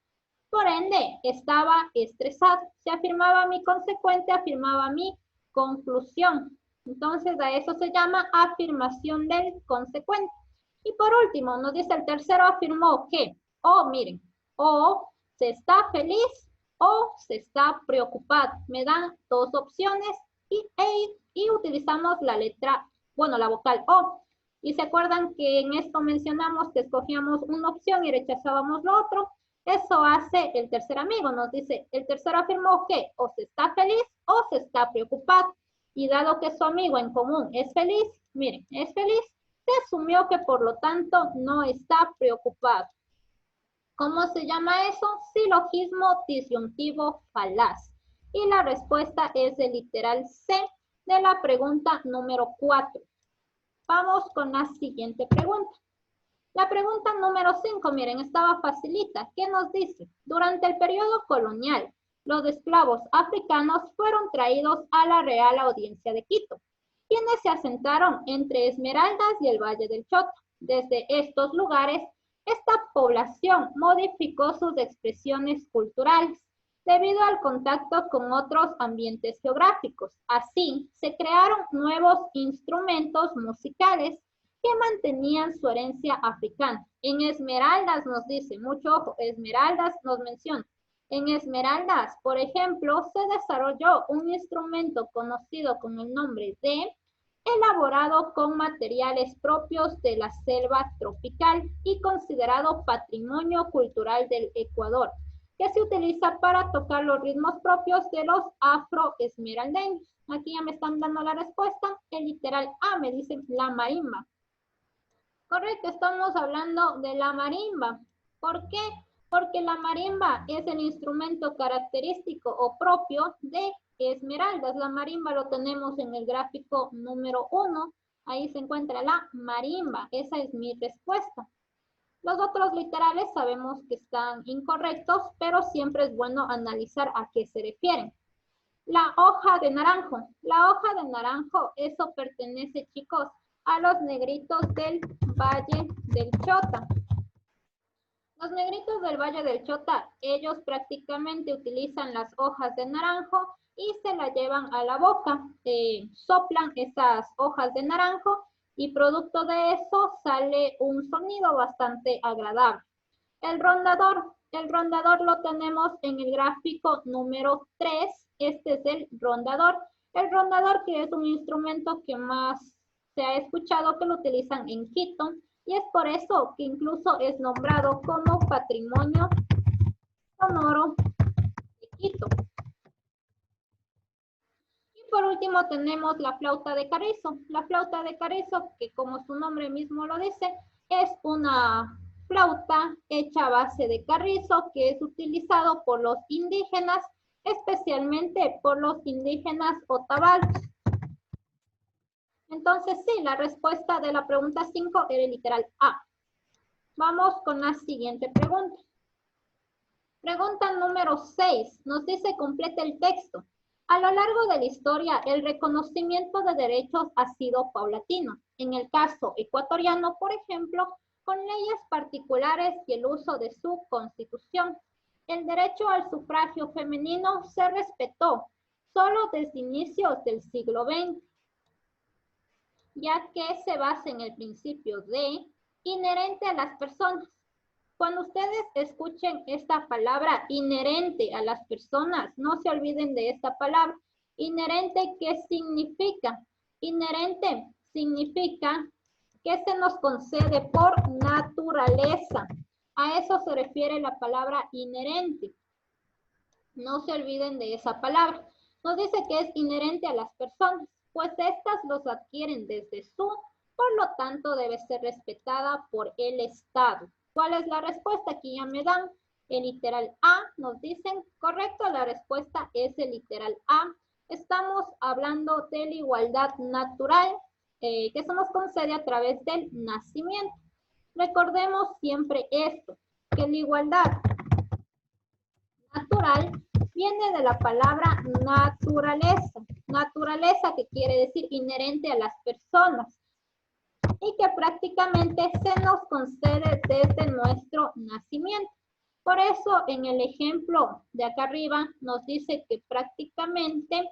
S1: Por ende, estaba estresado. Si afirmaba mi consecuente, afirmaba mi conclusión. Entonces, a eso se llama afirmación del consecuente. Y por último, nos dice el tercero, afirmó que, miren, o se está feliz o se está preocupado. Me dan dos opciones y utilizamos la letra, la vocal O. Y se acuerdan que en esto mencionamos que escogíamos una opción y rechazábamos lo otro. Eso hace el tercer amigo. Nos dice, el tercero afirmó que o se está feliz o se está preocupado. Y dado que su amigo en común es feliz, miren, es feliz, se asumió que por lo tanto no está preocupado. ¿Cómo se llama eso? Silogismo disyuntivo falaz. Y la respuesta es el literal C de la pregunta número 4. Vamos con la siguiente pregunta. La pregunta número 5, miren, estaba facilita. ¿Qué nos dice? Durante el periodo colonial, los esclavos africanos fueron traídos a la Real Audiencia de Quito, quienes se asentaron entre Esmeraldas y el Valle del Chota. Desde estos lugares, esta población modificó sus expresiones culturales debido al contacto con otros ambientes geográficos. Así, se crearon nuevos instrumentos musicales que mantenían su herencia africana. En Esmeraldas nos dice, mucho ojo, Esmeraldas nos menciona. En Esmeraldas, por ejemplo, se desarrolló un instrumento conocido con el nombre de elaborado con materiales propios de la selva tropical y considerado patrimonio cultural del Ecuador, que se utiliza para tocar los ritmos propios de los afroesmeraldeños. Aquí ya me están dando la respuesta. El literal A me dice la marimba. Correcto, estamos hablando de la marimba. ¿Por qué? Porque la marimba es el instrumento característico o propio de Esmeraldas. La marimba lo tenemos en el gráfico número 1. Ahí se encuentra la marimba. Esa es mi respuesta. Los otros literales sabemos que están incorrectos, pero siempre es bueno analizar a qué se refieren. La hoja de naranjo. La hoja de naranjo, eso pertenece, chicos, a los negritos del Valle del Chota. Los negritos del Valle del Chota, ellos prácticamente utilizan las hojas de naranjo y se la llevan a la boca, soplan esas hojas de naranjo y producto de eso sale un sonido bastante agradable. El rondador lo tenemos en el gráfico número 3, este es el rondador. El rondador que es un instrumento que más se ha escuchado que lo utilizan en Quito y es por eso que incluso es nombrado como Patrimonio Sonoro de Quito. Y por último tenemos la flauta de carrizo. La flauta de carrizo, que como su nombre mismo lo dice, es una flauta hecha a base de carrizo que es utilizado por los indígenas, especialmente por los indígenas otavallos. Entonces sí, la respuesta de la pregunta 5 era el literal A. Vamos con la siguiente pregunta. Pregunta número 6. Nos dice completa el texto. A lo largo de la historia, el reconocimiento de derechos ha sido paulatino. En el caso ecuatoriano, por ejemplo, con leyes particulares y el uso de su constitución. El derecho al sufragio femenino se respetó solo desde inicios del siglo XX, ya que se basa en el principio de inherente a las personas. Cuando ustedes escuchen esta palabra inherente a las personas, no se olviden de esta palabra. Inherente, ¿qué significa? Inherente significa que se nos concede por naturaleza. A eso se refiere la palabra inherente. No se olviden de esa palabra. Nos dice que es inherente a las personas, pues estas los adquieren desde su, por lo tanto debe ser respetada por el Estado. ¿Cuál es la respuesta? Aquí ya me dan el literal A. Nos dicen, correcto, la respuesta es el literal A. Estamos hablando de la igualdad natural que se nos concede a través del nacimiento. Recordemos siempre esto, que la igualdad natural viene de la palabra naturaleza. Naturaleza, que quiere decir inherente a las personas y que prácticamente se nos concede desde nuestro nacimiento. Por eso en el ejemplo de acá arriba nos dice que prácticamente,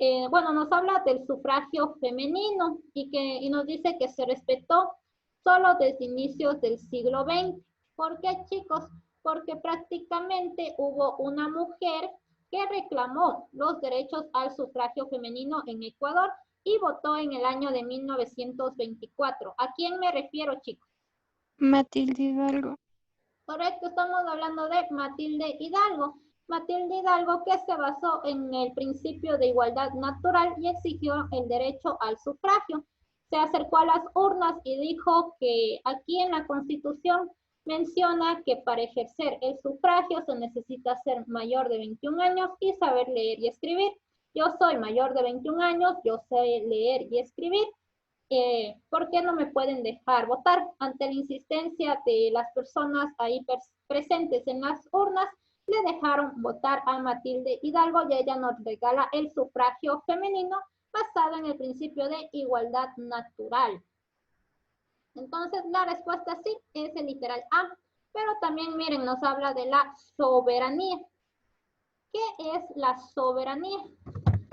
S1: nos habla del sufragio femenino y nos dice que se respetó solo desde inicios del siglo XX. ¿Por qué, chicos? Porque prácticamente hubo una mujer que reclamó los derechos al sufragio femenino en Ecuador y votó en el año de 1924. ¿A quién me refiero, chicos?
S3: Matilde Hidalgo.
S1: Correcto, estamos hablando de Matilde Hidalgo. Matilde Hidalgo, que se basó en el principio de igualdad natural y exigió el derecho al sufragio. Se acercó a las urnas y dijo que aquí en la Constitución menciona que para ejercer el sufragio se necesita ser mayor de 21 años y saber leer y escribir. Yo soy mayor de 21 años, yo sé leer y escribir. ¿Por qué no me pueden dejar votar? Ante la insistencia de las personas ahí presentes en las urnas, le dejaron votar a Matilde Hidalgo y ella nos regala el sufragio femenino basado en el principio de igualdad natural. Entonces la respuesta sí es el literal A, pero también miren, nos habla de la soberanía. ¿Qué es la soberanía?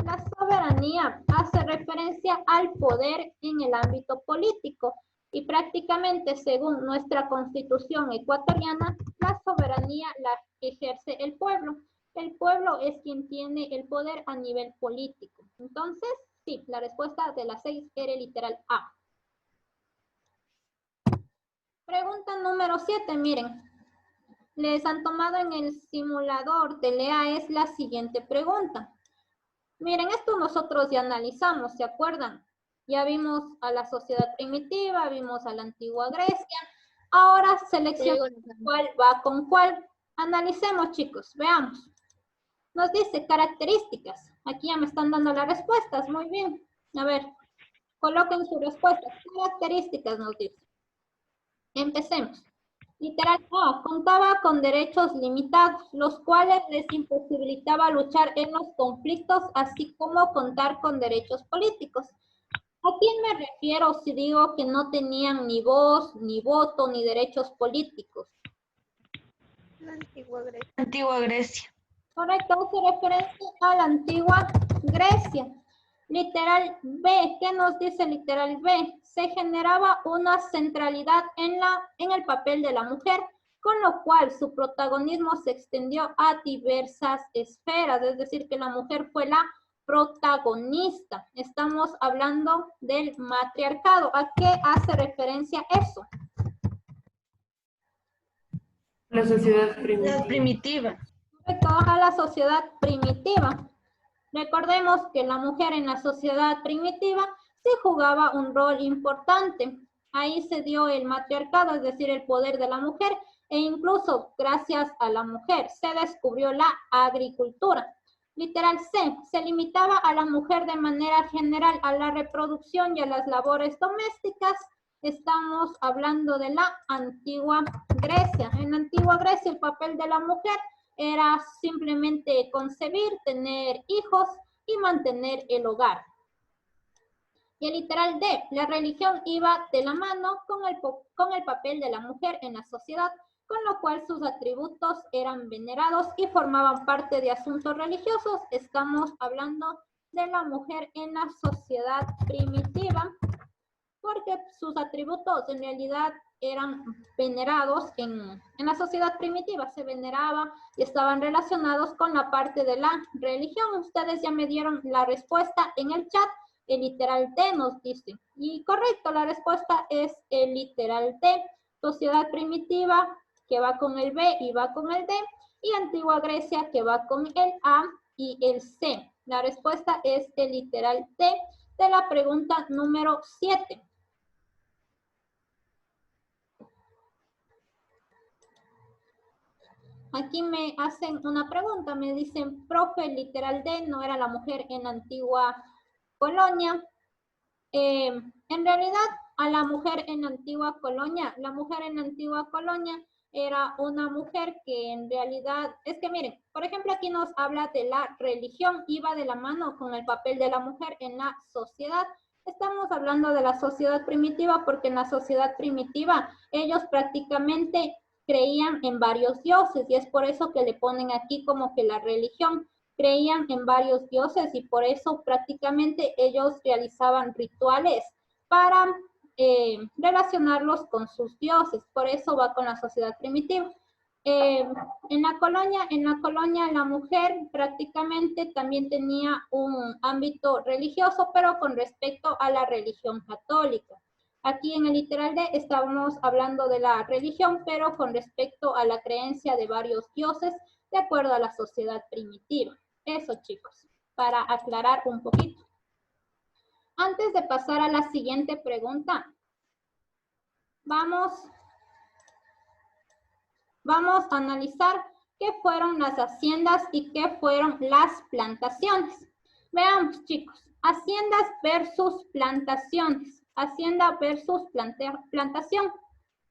S1: La soberanía hace referencia al poder en el ámbito político y prácticamente según nuestra Constitución ecuatoriana, la soberanía la ejerce el pueblo. El pueblo es quien tiene el poder a nivel político. Entonces, sí, la respuesta de las 6 era el literal A. Pregunta número 7, miren. Les han tomado en el simulador de LEA es la siguiente pregunta. Miren, esto nosotros ya analizamos, ¿se acuerdan? Ya vimos a la sociedad primitiva, vimos a la antigua Grecia. Ahora seleccionamos cuál va con cuál. Analicemos, chicos, veamos. Nos dice características. Aquí ya me están dando las respuestas, muy bien. A ver, coloquen sus respuestas. Características nos dice. Empecemos. Literal A, contaba con derechos limitados, los cuales les imposibilitaba luchar en los conflictos, así como contar con derechos políticos. ¿A quién me refiero si digo que no tenían ni voz, ni voto, ni derechos políticos?
S2: La antigua Grecia.
S3: Antigua Grecia.
S1: Correcto, hace referencia a la antigua Grecia. Literal B, ¿qué nos dice literal B? Se generaba una centralidad en el papel de la mujer, con lo cual su protagonismo se extendió a diversas esferas, es decir, que la mujer fue la protagonista. Estamos hablando del matriarcado. ¿A qué hace referencia eso?
S5: La sociedad
S3: La primitiva.
S1: A la sociedad primitiva. Recordemos que la mujer en la sociedad primitiva sí jugaba un rol importante. Ahí se dio el matriarcado, es decir, el poder de la mujer, e incluso gracias a la mujer se descubrió la agricultura. Literal C, se limitaba a la mujer de manera general a la reproducción y a las labores domésticas. Estamos hablando de la antigua Grecia. En la antigua Grecia el papel de la mujer era simplemente concebir, tener hijos y mantener el hogar. Y el literal D, la religión iba de la mano con el papel de la mujer en la sociedad, con lo cual sus atributos eran venerados y formaban parte de asuntos religiosos. Estamos hablando de la mujer en la sociedad primitiva, porque sus atributos en realidad eran venerados en la sociedad primitiva, se veneraba y estaban relacionados con la parte de la religión. Ustedes ya me dieron la respuesta en el chat, el literal D nos dice. Y correcto, la respuesta es el literal D, sociedad primitiva que va con el B y va con el D, y antigua Grecia que va con el A y el C. La respuesta es el literal D de la pregunta número 7. Aquí me hacen una pregunta, me dicen, profe, literal D no era la mujer en la antigua colonia. En realidad, a la mujer en la antigua colonia era una mujer que en realidad, es que miren, por ejemplo, aquí nos habla de la religión, iba de la mano con el papel de la mujer en la sociedad. Estamos hablando de la sociedad primitiva porque en la sociedad primitiva ellos prácticamente creían en varios dioses y es por eso que le ponen aquí como que la religión. Creían en varios dioses y por eso prácticamente ellos realizaban rituales para relacionarlos con sus dioses. Por eso va con la sociedad primitiva. En la colonia la mujer prácticamente también tenía un ámbito religioso, pero con respecto a la religión católica. Aquí en el literal D estábamos hablando de la religión, pero con respecto a la creencia de varios dioses, de acuerdo a la sociedad primitiva. Eso, chicos, para aclarar un poquito. Antes de pasar a la siguiente pregunta, vamos a analizar qué fueron las haciendas y qué fueron las plantaciones. Veamos, chicos, haciendas versus plantaciones. Hacienda versus plantación.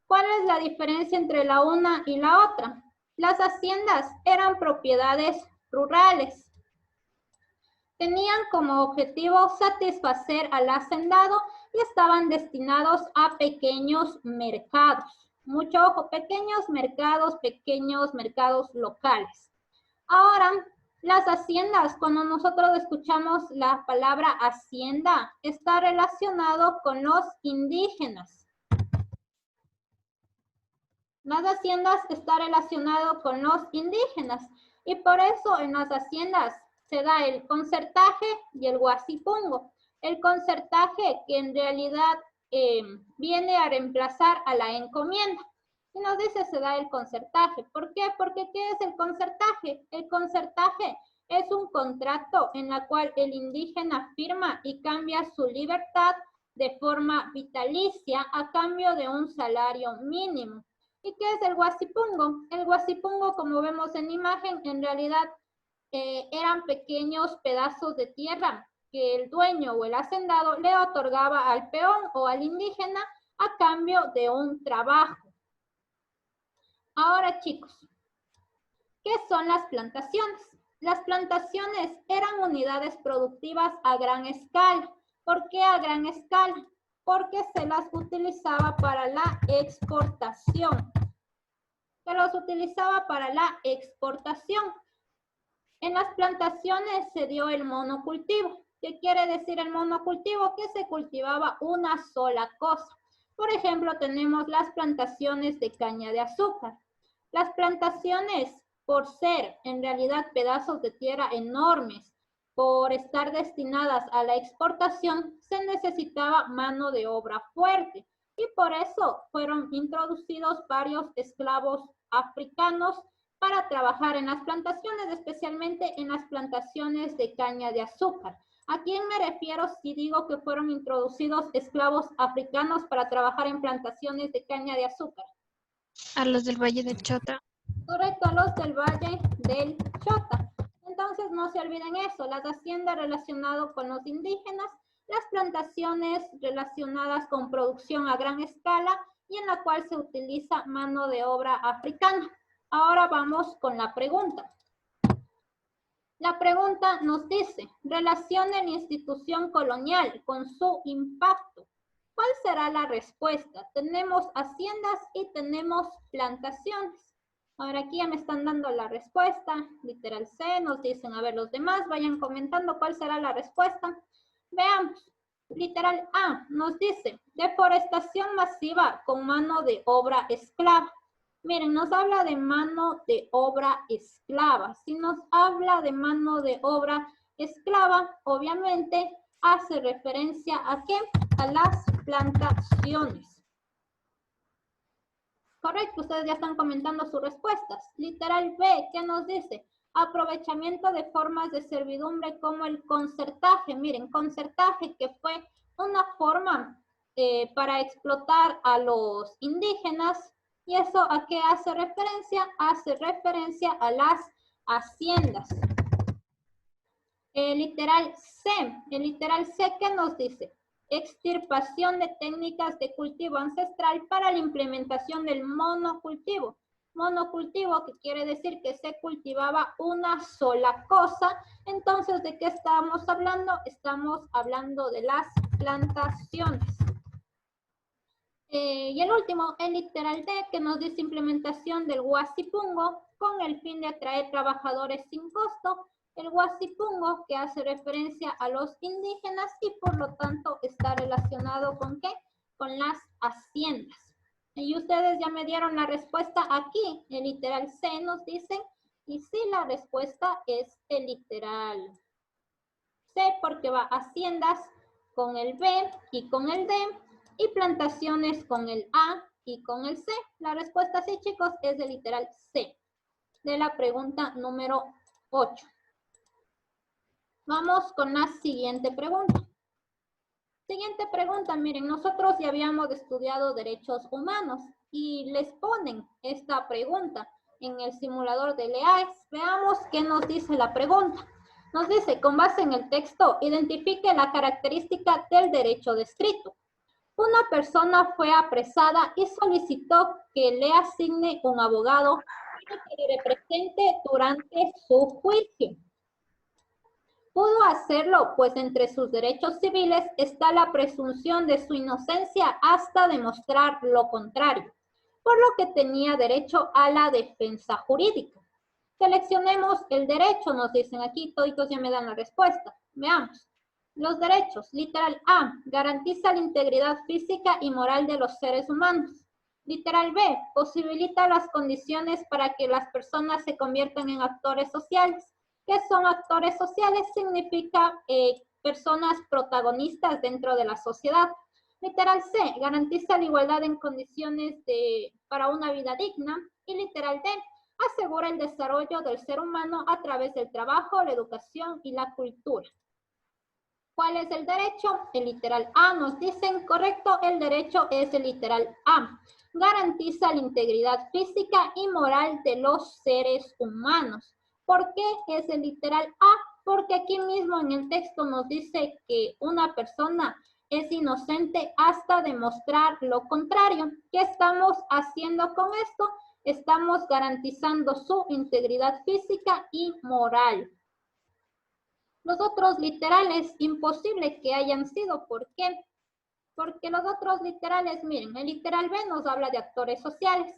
S1: ¿Cuál es la diferencia entre la una y la otra? Las haciendas eran propiedades rurales. Tenían como objetivo satisfacer al hacendado y estaban destinados a pequeños mercados. Mucho ojo, pequeños mercados locales. Ahora, las haciendas, cuando nosotros escuchamos la palabra hacienda, está relacionado con los indígenas. Las haciendas está relacionado con los indígenas y por eso en las haciendas se da el concertaje y el huasipungo. El concertaje que en realidad viene a reemplazar a la encomienda. Y nos dice se da el concertaje. ¿Por qué? Porque ¿qué es el concertaje? El concertaje es un contrato en el cual el indígena firma y cambia su libertad de forma vitalicia a cambio de un salario mínimo. ¿Y qué es el huasipungo? El huasipungo, como vemos en la imagen, en realidad eran pequeños pedazos de tierra que el dueño o el hacendado le otorgaba al peón o al indígena a cambio de un trabajo. Ahora, chicos, ¿qué son las plantaciones? Las plantaciones eran unidades productivas a gran escala. ¿Por qué a gran escala? Porque se las utilizaba para la exportación. En las plantaciones se dio el monocultivo. ¿Qué quiere decir el monocultivo? Que se cultivaba una sola cosa. Por ejemplo, tenemos las plantaciones de caña de azúcar. Las plantaciones, por ser en realidad pedazos de tierra enormes, por estar destinadas a la exportación, se necesitaba mano de obra fuerte. Y por eso fueron introducidos varios esclavos africanos para trabajar en las plantaciones, especialmente en las plantaciones de caña de azúcar. ¿A quién me refiero si digo que fueron introducidos esclavos africanos para trabajar en plantaciones de caña de azúcar?
S6: A los del Valle de Chota.
S1: Correcto, a los del Valle del Chota. Entonces no se olviden eso, las haciendas relacionadas con los indígenas, las plantaciones relacionadas con producción a gran escala y en la cual se utiliza mano de obra africana. Ahora vamos con la pregunta. La pregunta nos dice, relacione la institución colonial con su impacto. ¿Cuál será la respuesta? Tenemos haciendas y tenemos plantaciones. Ahora aquí ya me están dando la respuesta. Literal C, nos dicen, a ver, los demás vayan comentando cuál será la respuesta. Veamos. Literal A nos dice, deforestación masiva con mano de obra esclava. Miren, nos habla de mano de obra esclava. Si nos habla de mano de obra esclava, obviamente hace referencia ¿a qué? A las plantaciones. Correcto, ustedes ya están comentando sus respuestas. Literal B, ¿qué nos dice? Aprovechamiento de formas de servidumbre como el concertaje. Miren, concertaje que fue una forma para explotar a los indígenas. ¿Y eso a qué hace referencia? Hace referencia a las haciendas. El literal C, ¿qué nos dice? Extirpación de técnicas de cultivo ancestral para la implementación del monocultivo. Monocultivo, que quiere decir que se cultivaba una sola cosa. Entonces, ¿de qué estamos hablando? Estamos hablando de las plantaciones. Y el último, el literal D, que nos dice implementación del Huasipungo con el fin de atraer trabajadores sin costo. El Huasipungo, que hace referencia a los indígenas y por lo tanto está relacionado ¿con qué? Con las haciendas. Y ustedes ya me dieron la respuesta aquí. El literal C nos dice, y sí, la respuesta es el literal C, porque va haciendas con el B y con el D, y plantaciones con el A y con el C. La respuesta sí, chicos, es el literal C, de la pregunta número 8. Vamos con la siguiente pregunta. Siguiente pregunta, miren, nosotros ya habíamos estudiado derechos humanos y les ponen esta pregunta en el simulador de LEAES. Veamos qué nos dice la pregunta. Nos dice, con base en el texto, identifique la característica del derecho descrito. Una persona fue apresada y solicitó que le asigne un abogado para que le represente durante su juicio. Pudo hacerlo, pues entre sus derechos civiles está la presunción de su inocencia hasta demostrar lo contrario, por lo que tenía derecho a la defensa jurídica. Seleccionemos el derecho, nos dicen aquí, toditos ya me dan la respuesta. Veamos. Los derechos, literal A, garantiza la integridad física y moral de los seres humanos. Literal B, posibilita las condiciones para que las personas se conviertan en actores sociales. ¿Qué son actores sociales? Significa personas protagonistas dentro de la sociedad. Literal C, garantiza la igualdad en condiciones para una vida digna. Y literal D, asegura el desarrollo del ser humano a través del trabajo, la educación y la cultura. ¿Cuál es el derecho? El literal A nos dicen, correcto, el derecho es el literal A. Garantiza la integridad física y moral de los seres humanos. ¿Por qué es el literal A? Porque aquí mismo en el texto nos dice que una persona es inocente hasta demostrar lo contrario. ¿Qué estamos haciendo con esto? Estamos garantizando su integridad física y moral. Los otros literales, imposible que hayan sido. ¿Por qué? Porque los otros literales, miren, el literal B nos habla de actores sociales.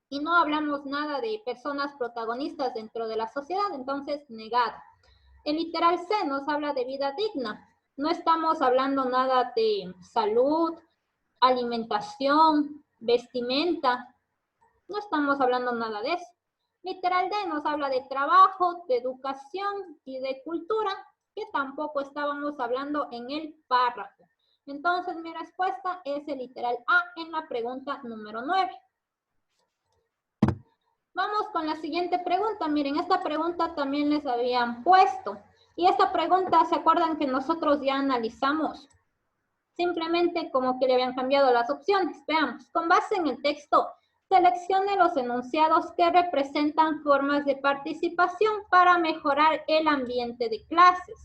S1: Y no hablamos nada de personas protagonistas dentro de la sociedad, entonces negado. El literal C nos habla de vida digna. No estamos hablando nada de salud, alimentación, vestimenta. No estamos hablando nada de eso. Literal D nos habla de trabajo, de educación y de cultura, que tampoco estábamos hablando en el párrafo. Entonces mi respuesta es el literal A en la pregunta número 9. Vamos con la siguiente pregunta. Miren, esta pregunta también les habían puesto. Y esta pregunta, ¿se acuerdan que nosotros ya analizamos? Simplemente como que le habían cambiado las opciones. Veamos, con base en el texto, seleccione los enunciados que representan formas de participación para mejorar el ambiente de clases.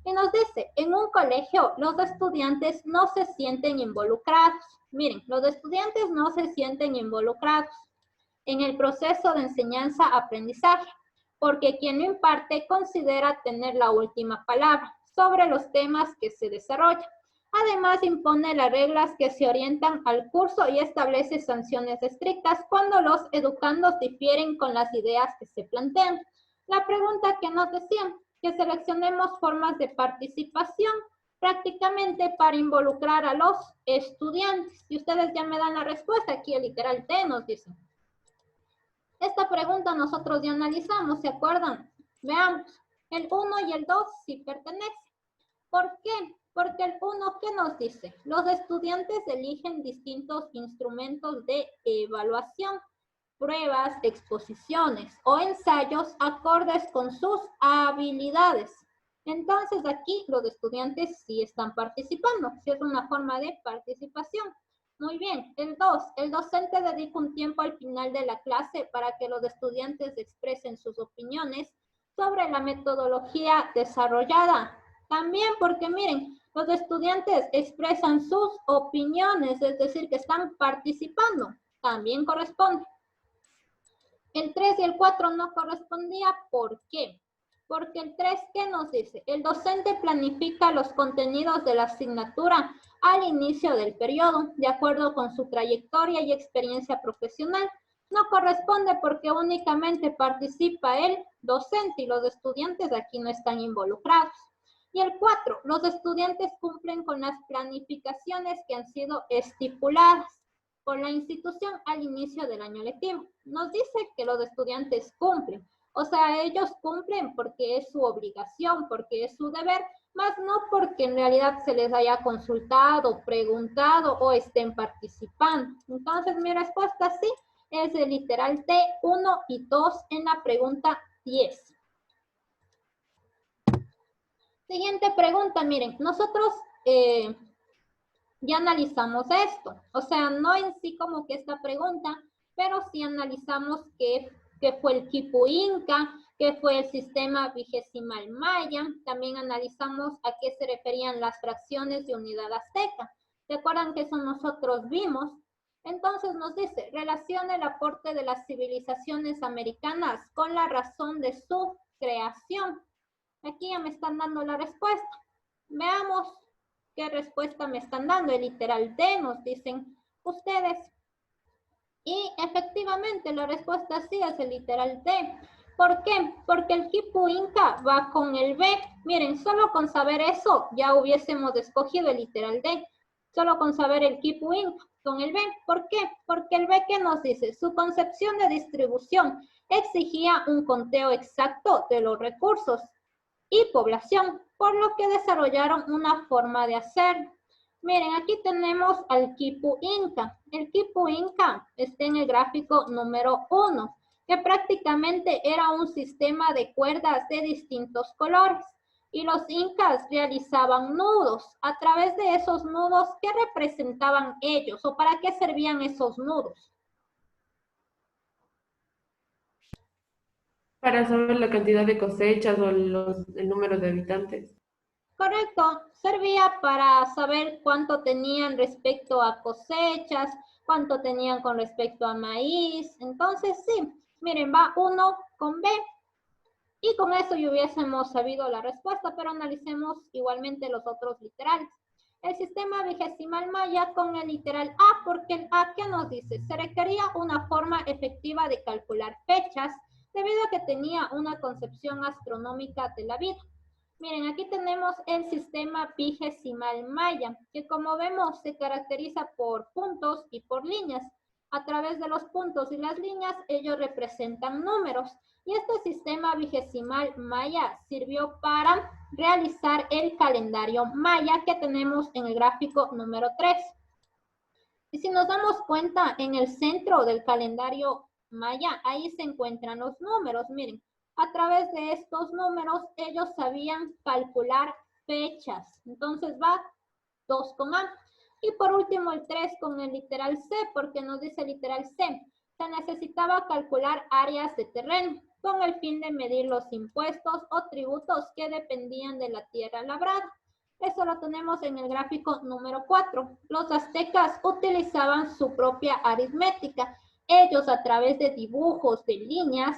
S1: Y nos dice, en un colegio los estudiantes no se sienten involucrados. Miren, los estudiantes no se sienten involucrados en el proceso de enseñanza-aprendizaje, porque quien lo imparte considera tener la última palabra sobre los temas que se desarrollan. Además, impone las reglas que se orientan al curso y establece sanciones estrictas cuando los educandos difieren con las ideas que se plantean. La pregunta que nos decían, que seleccionemos formas de participación prácticamente para involucrar a los estudiantes. Y ustedes ya me dan la respuesta, aquí el literal T nos dice. Esta pregunta nosotros ya analizamos, ¿se acuerdan? Veamos, el 1 y el 2 sí pertenecen. ¿Por qué? Porque el 1, ¿qué nos dice? Los estudiantes eligen distintos instrumentos de evaluación, pruebas, exposiciones o ensayos acordes con sus habilidades. Entonces aquí los estudiantes sí están participando, sí es una forma de participación. Muy bien, el 2, el docente dedica un tiempo al final de la clase para que los estudiantes expresen sus opiniones sobre la metodología desarrollada. También porque miren, los estudiantes expresan sus opiniones, es decir, que están participando. También corresponde. El 3 y el 4 no correspondía. ¿Por qué? Porque el 3, ¿qué nos dice? El docente planifica los contenidos de la asignatura al inicio del periodo, de acuerdo con su trayectoria y experiencia profesional. No corresponde porque únicamente participa el docente y los estudiantes aquí no están involucrados. Y el 4, los estudiantes cumplen con las planificaciones que han sido estipuladas por la institución al inicio del año lectivo. Nos dice que los estudiantes cumplen. O sea, ellos cumplen porque es su obligación, porque es su deber, más no porque en realidad se les haya consultado, preguntado o estén participando. Entonces, mi respuesta sí es el literal T, 1 y 2 en la pregunta 10. Siguiente pregunta, miren, nosotros ya analizamos esto. O sea, no en sí como que esta pregunta, pero sí analizamos qué fue el quipu inca, qué fue el sistema vigesimal maya. También analizamos a qué se referían las fracciones de unidad azteca. ¿Se acuerdan que eso nosotros vimos? Entonces nos dice, relaciona el aporte de las civilizaciones americanas con la razón de su creación. Aquí ya me están dando la respuesta. Veamos qué respuesta me están dando. El literal D nos dicen ustedes. Y efectivamente la respuesta sí es el literal D. ¿Por qué? Porque el quipu inca va con el B. Miren, solo con saber eso ya hubiésemos escogido el literal D. Solo con saber el quipu inca con el B. ¿Por qué? Porque el B, ¿qué nos dice? Su concepción de distribución exigía un conteo exacto de los recursos y población, por lo que desarrollaron una forma de hacer. Miren, aquí tenemos al quipu inca. El quipu inca está en el gráfico número 1, que prácticamente era un sistema de cuerdas de distintos colores. Y los incas realizaban nudos. A través de esos nudos, ¿qué representaban ellos? ¿O para qué servían esos nudos?
S5: Para saber la cantidad de cosechas o el número de habitantes.
S1: Correcto, servía para saber cuánto tenían respecto a cosechas, cuánto tenían con respecto a maíz. Entonces, sí, miren, va 1 con B. Y con eso ya hubiésemos sabido la respuesta, pero analicemos igualmente los otros literales. El sistema vigesimal maya con el literal A, porque el A, ¿qué nos dice? Se requería una forma efectiva de calcular fechas debido a que tenía una concepción astronómica de la vida. Miren, aquí tenemos el sistema vigesimal maya, que como vemos se caracteriza por puntos y por líneas. A través de los puntos y las líneas, ellos representan números. Y este sistema vigesimal maya sirvió para realizar el calendario maya que tenemos en el gráfico número 3. Y si nos damos cuenta, en el centro del calendario maya, ahí se encuentran los números. Miren, a través de estos números, ellos sabían calcular fechas. Entonces va 2 con A. Y por último el 3 con el literal C, porque nos dice literal C. Se necesitaba calcular áreas de terreno con el fin de medir los impuestos o tributos que dependían de la tierra labrada. Eso lo tenemos en el gráfico número 4. Los aztecas utilizaban su propia aritmética. Ellos a través de dibujos de líneas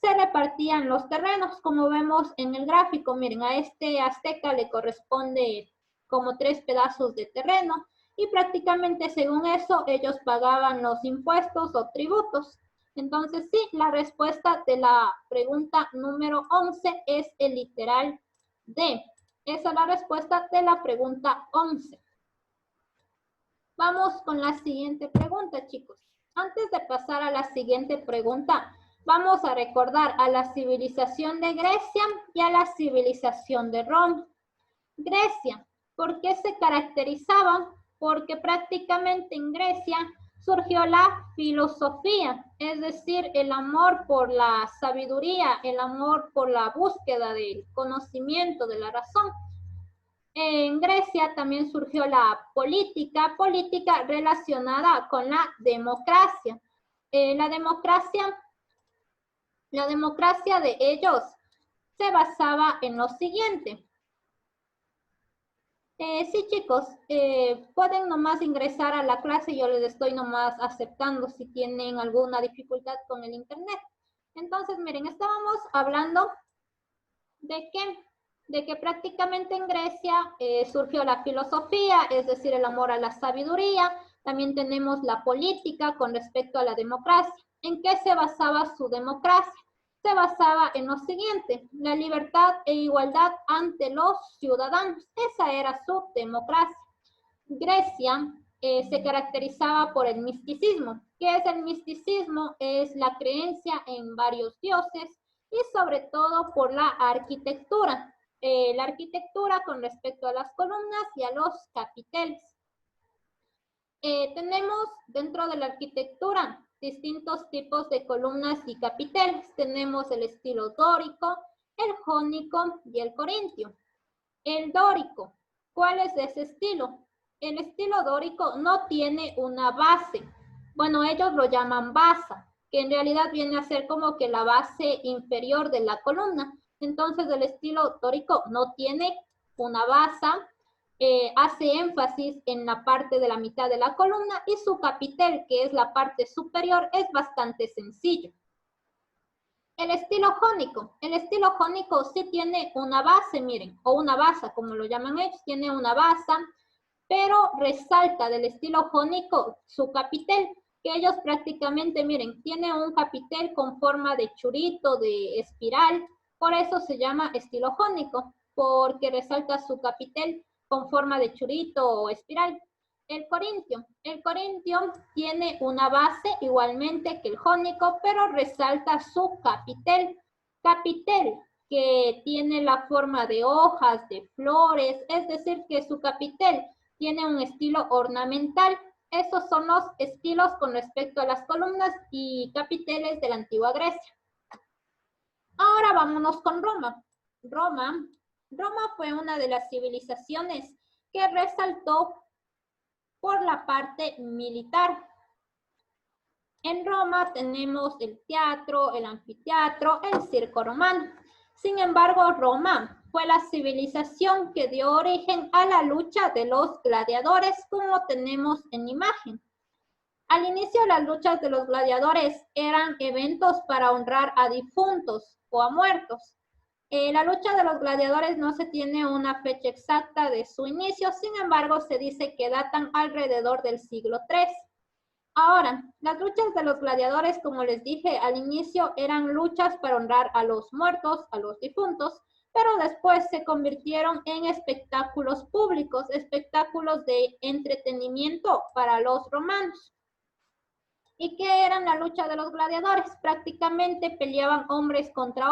S1: se repartían los terrenos, como vemos en el gráfico. Miren, a este azteca le corresponde como 3 pedazos de terreno y prácticamente según eso ellos pagaban los impuestos o tributos. Entonces sí, la respuesta de la pregunta número 11 es el literal D. Esa es la respuesta de la pregunta 11. Vamos con la siguiente pregunta, chicos. Antes de pasar a la siguiente pregunta, vamos a recordar a la civilización de Grecia y a la civilización de Roma. Grecia, ¿por qué se caracterizaban? Porque prácticamente en Grecia surgió la filosofía, es decir, el amor por la sabiduría, el amor por la búsqueda del conocimiento, de la razón. En Grecia también surgió la política relacionada con la democracia. La democracia de ellos se basaba en lo siguiente. Sí, chicos, pueden nomás ingresar a la clase, yo les estoy nomás aceptando si tienen alguna dificultad con el internet. Entonces, miren, estábamos hablando de que prácticamente en Grecia surgió la filosofía, es decir, el amor a la sabiduría. También tenemos la política con respecto a la democracia. ¿En qué se basaba su democracia? Se basaba en lo siguiente: la libertad e igualdad ante los ciudadanos. Esa era su democracia. Grecia se caracterizaba por el misticismo. ¿Qué es el misticismo? Es la creencia en varios dioses y sobre todo por la arquitectura. La arquitectura con respecto a las columnas y a los capiteles. Tenemos dentro de la arquitectura distintos tipos de columnas y capiteles. Tenemos el estilo dórico, el jónico y el corintio. El dórico, ¿cuál es ese estilo? El estilo dórico no tiene una base. Bueno, ellos lo llaman basa, que en realidad viene a ser como que la base inferior de la columna. Entonces el estilo dórico no tiene una base. Hace énfasis en la parte de la mitad de la columna y su capitel, que es la parte superior, es bastante sencillo. El estilo jónico sí tiene una base, miren, o una base, como lo llaman ellos, tiene una base, pero resalta del estilo jónico su capitel, que ellos prácticamente, miren, tiene un capitel con forma de churrito, de espiral, por eso se llama estilo jónico, porque resalta su capitel con forma de churrito o espiral. El corintio tiene una base igualmente que el jónico, pero resalta su capitel. Capitel que tiene la forma de hojas, de flores, es decir, que su capitel tiene un estilo ornamental. Esos son los estilos con respecto a las columnas y capiteles de la antigua Grecia. Ahora vámonos con Roma. Roma fue una de las civilizaciones que resaltó por la parte militar. En Roma tenemos el teatro, el anfiteatro, el circo romano. Sin embargo, Roma fue la civilización que dio origen a la lucha de los gladiadores, como tenemos en imagen. Al inicio, las luchas de los gladiadores eran eventos para honrar a difuntos o a muertos. La lucha de los gladiadores no se tiene una fecha exacta de su inicio, sin embargo, se dice que datan alrededor del siglo III. Ahora, las luchas de los gladiadores, como les dije al inicio, eran luchas para honrar a los muertos, a los difuntos, pero después se convirtieron en espectáculos públicos, espectáculos de entretenimiento para los romanos. ¿Y qué eran la lucha de los gladiadores? Prácticamente peleaban hombres contra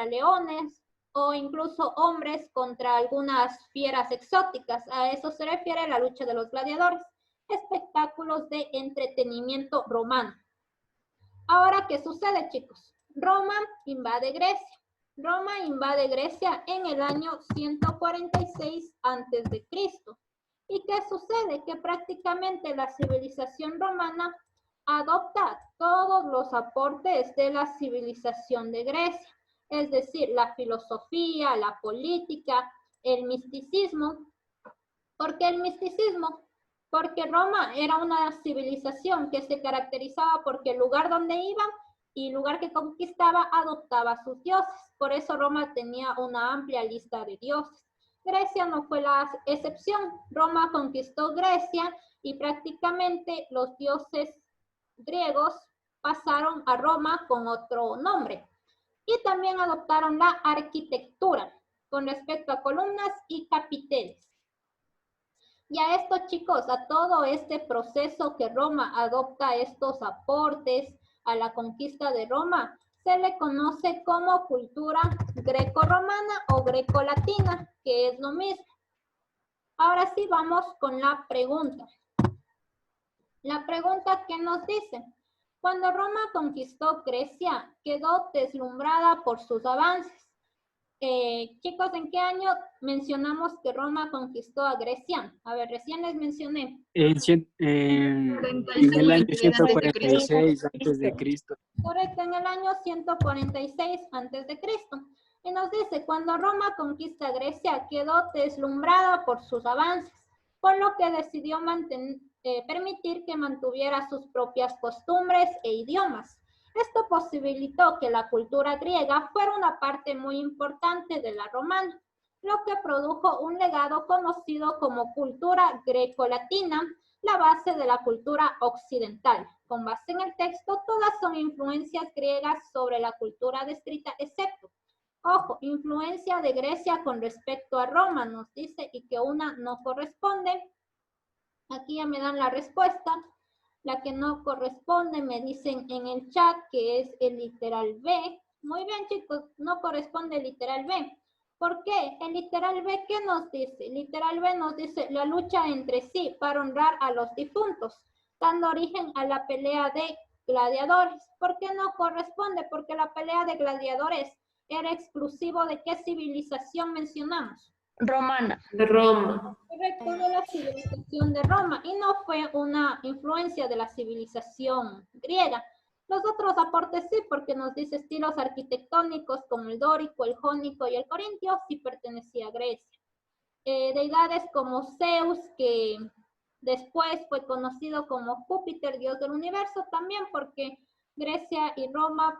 S1: leones, o incluso hombres contra algunas fieras exóticas. A eso se refiere la lucha de los gladiadores. Espectáculos de entretenimiento romano. Ahora, ¿qué sucede, chicos? Roma invade Grecia. Roma invade Grecia en el año 146 a.C. ¿Y qué sucede? Que prácticamente la civilización romana adopta todos los aportes de la civilización de Grecia, es decir, la filosofía, la política, el misticismo. ¿Por qué el misticismo? Porque Roma era una civilización que se caracterizaba porque el lugar donde iba y el lugar que conquistaba adoptaba sus dioses. Por eso Roma tenía una amplia lista de dioses. Grecia no fue la excepción. Roma conquistó Grecia y prácticamente los dioses griegos pasaron a Roma con otro nombre. Y también adoptaron la arquitectura con respecto a columnas y capiteles. Y a esto, chicos, a todo este proceso que Roma adopta estos aportes a la conquista de Roma, se le conoce como cultura greco-romana o greco-latina, que es lo mismo. Ahora sí vamos con la pregunta. La pregunta que nos dice: cuando Roma conquistó Grecia, quedó deslumbrada por sus avances. Chicos, ¿en qué año mencionamos que Roma conquistó a Grecia? A ver, recién les mencioné.
S4: En el año 146 antes de Cristo.
S1: Correcto, en el año 146 a.C. Y nos dice, cuando Roma conquista Grecia, quedó deslumbrada por sus avances, por lo que decidió permitir que mantuviera sus propias costumbres e idiomas. Esto posibilitó que la cultura griega fuera una parte muy importante de la romana, lo que produjo un legado conocido como cultura greco-latina, la base de la cultura occidental. Con base en el texto, todas son influencias griegas sobre la cultura descrita, excepto, ojo, influencia de Grecia con respecto a Roma, nos dice, y que una no corresponde. Aquí ya me dan la respuesta. La que no corresponde me dicen en el chat que es el literal B. Muy bien, chicos, no corresponde el literal B. ¿Por qué? El literal B, ¿qué nos dice? El literal B nos dice la lucha entre sí para honrar a los difuntos, dando origen a la pelea de gladiadores. ¿Por qué no corresponde? Porque la pelea de gladiadores era exclusivo de ¿qué civilización mencionamos?
S3: Romana.
S5: De Roma.
S1: Correcto, de la civilización de Roma, y no fue una influencia de la civilización griega. Los otros aportes sí, porque nos dice estilos arquitectónicos como el dórico, el jónico y el corintio, sí pertenecía a Grecia. Deidades como Zeus, que después fue conocido como Júpiter, dios del universo, también porque Grecia y Roma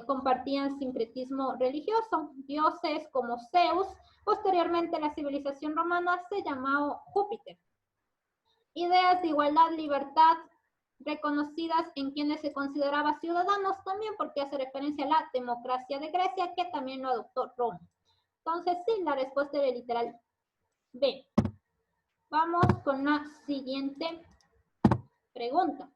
S1: compartían sincretismo religioso. Dioses como Zeus, posteriormente la civilización romana se llamó Júpiter. Ideas de igualdad, libertad, reconocidas en quienes se consideraba ciudadanos también, porque hace referencia a la democracia de Grecia, que también lo adoptó Roma. Entonces, sí, la respuesta era literal B. Vamos con la siguiente pregunta.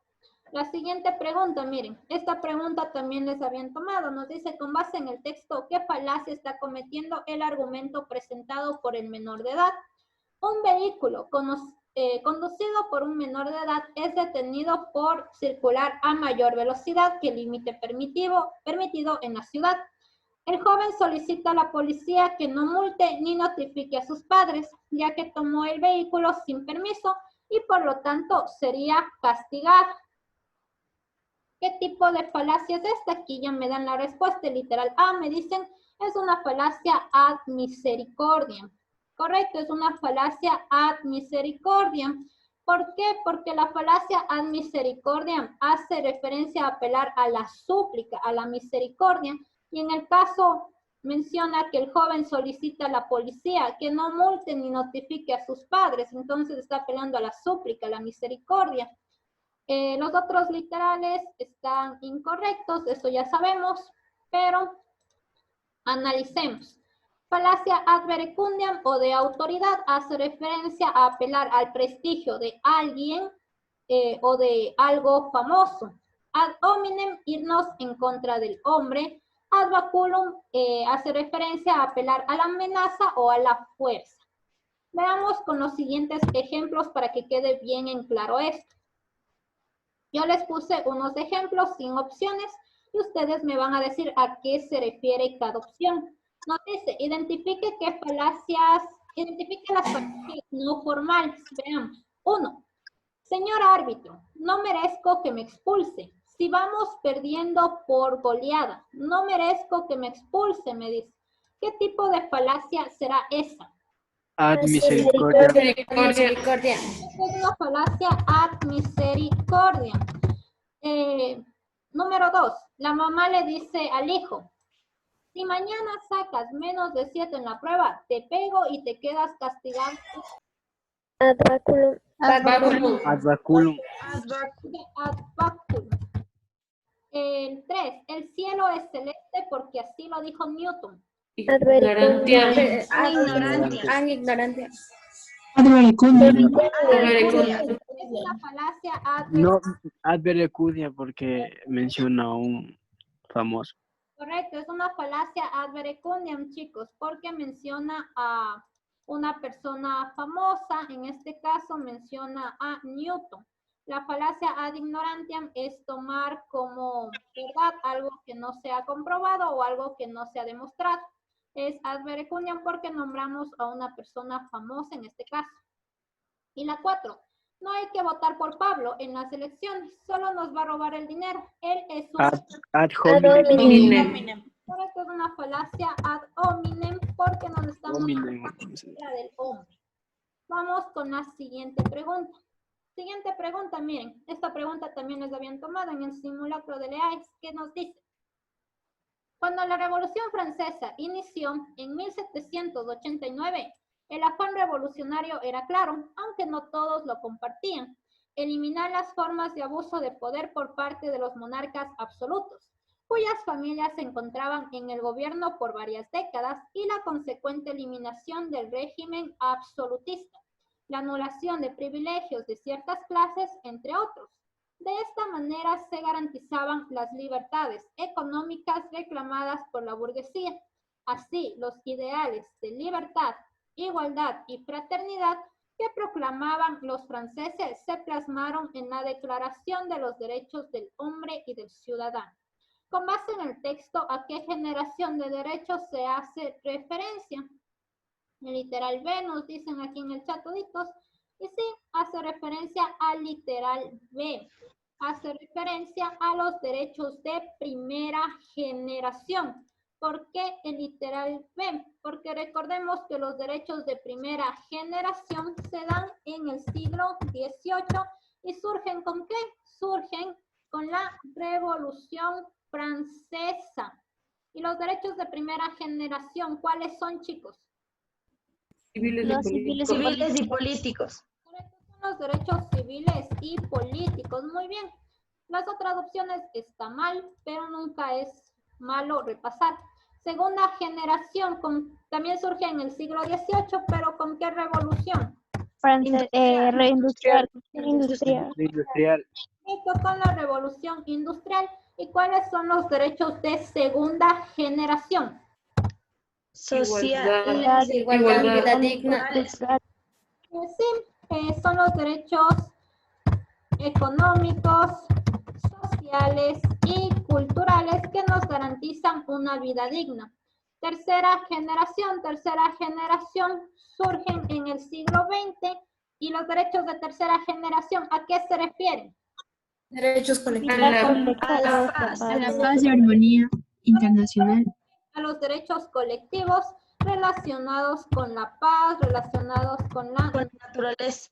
S1: La siguiente pregunta, miren, esta pregunta también les habían tomado. Nos dice, con base en el texto, ¿qué falacia está cometiendo el argumento presentado por el menor de edad? Un vehículo conducido por un menor de edad es detenido por circular a mayor velocidad que el límite permitido en la ciudad. El joven solicita a la policía que no multe ni notifique a sus padres, ya que tomó el vehículo sin permiso y por lo tanto sería castigado. ¿Qué tipo de falacia es esta? Aquí ya me dan la respuesta, literal A, me dicen, es una falacia ad misericordiam. Correcto, es una falacia ad misericordiam. ¿Por qué? Porque la falacia ad misericordiam hace referencia a apelar a la súplica, a la misericordia, Y en el caso menciona que el joven solicita a la policía que no multe ni notifique a sus padres, entonces está apelando a la súplica, a la misericordia. Los otros literales están incorrectos, eso ya sabemos, pero analicemos. Falacia ad verecundiam o de autoridad hace referencia a apelar al prestigio de alguien o de algo famoso. Ad hominem, irnos en contra del hombre. Ad baculum hace referencia a apelar a la amenaza o a la fuerza. Veamos con los siguientes ejemplos para que quede bien en claro esto. Yo les puse unos ejemplos sin opciones y ustedes me van a decir a qué se refiere cada opción. Nos dice, identifique las falacias no formales. Veamos. 1. Señor árbitro, no merezco que me expulse. Si vamos perdiendo por goleada, no merezco que me expulse, me dice. ¿Qué tipo de falacia será esa?
S4: Ad misericordia.
S2: Misericordia.
S1: Es una falacia ad misericordia. Número 2. La mamá le dice al hijo, si mañana sacas menos de 7 en la prueba, te pego y te quedas castigado.
S2: Ad baculum.
S4: Ad baculum.
S1: Ad baculum. El 3. El cielo es celeste porque así lo dijo Newton.
S2: Ad verecundiam.
S3: Ignorantia.
S2: Ignorantia.
S1: Es una falacia ad
S4: No, ad verecudia porque menciona a un famoso.
S1: Correcto, es una falacia ad verecundiam, chicos, porque menciona a una persona famosa, en este caso menciona a Newton. La falacia ad ignorantiam es tomar como verdad algo que no se ha comprobado o algo que no se ha demostrado. Es ad verecundiam porque nombramos a una persona famosa en este caso. Y la 4. No hay que votar por Pablo en las elecciones, solo nos va a robar el dinero. Él es un...
S4: Ad hominem.
S1: Esto es una falacia ad hominem porque nos estamos
S4: Hominem.
S1: hablando del hombre. Vamos con la siguiente pregunta. Siguiente pregunta, miren, esta pregunta también les habían tomado en el simulacro de Leáez, que nos dice, cuando la Revolución Francesa inició en 1789, el afán revolucionario era claro, aunque no todos lo compartían, eliminar las formas de abuso de poder por parte de los monarcas absolutos, cuyas familias se encontraban en el gobierno por varias décadas, y la consecuente eliminación del régimen absolutista, la anulación de privilegios de ciertas clases, entre otros. De esta manera se garantizaban las libertades económicas reclamadas por la burguesía. Así, los ideales de libertad, igualdad y fraternidad que proclamaban los franceses se plasmaron en la Declaración de los Derechos del Hombre y del Ciudadano. Con base en el texto, ¿a qué generación de derechos se hace referencia? El literal B nos dicen aquí en el chat toditos, y sí, hace referencia al literal B. Hace referencia a los derechos de primera generación. ¿Por qué el literal B? Porque recordemos que los derechos de primera generación se dan en el siglo XVIII y surgen ¿con qué? Surgen con la Revolución Francesa. ¿Y los derechos de primera generación cuáles son, chicos?
S3: Los civiles y políticos.
S1: Son los derechos civiles y políticos. Muy bien. Las otras opciones está mal, pero nunca es malo repasar. Segunda generación, también surge en el siglo XVIII, pero ¿con qué revolución?
S3: Reindustrial.
S4: Industrial.
S1: Esto con la revolución industrial. ¿Y cuáles son los derechos de segunda generación?
S3: Social.
S2: Igualdad, vida digna.
S1: Sí, son los derechos económicos, sociales y culturales que nos garantizan una vida digna. Tercera generación surgen en el siglo XX y los derechos de tercera generación, ¿a qué se refieren?
S2: Derechos colectivos.
S3: A la paz
S6: y armonía internacional.
S1: A los derechos colectivos relacionados con la paz, relacionados con la
S3: naturaleza.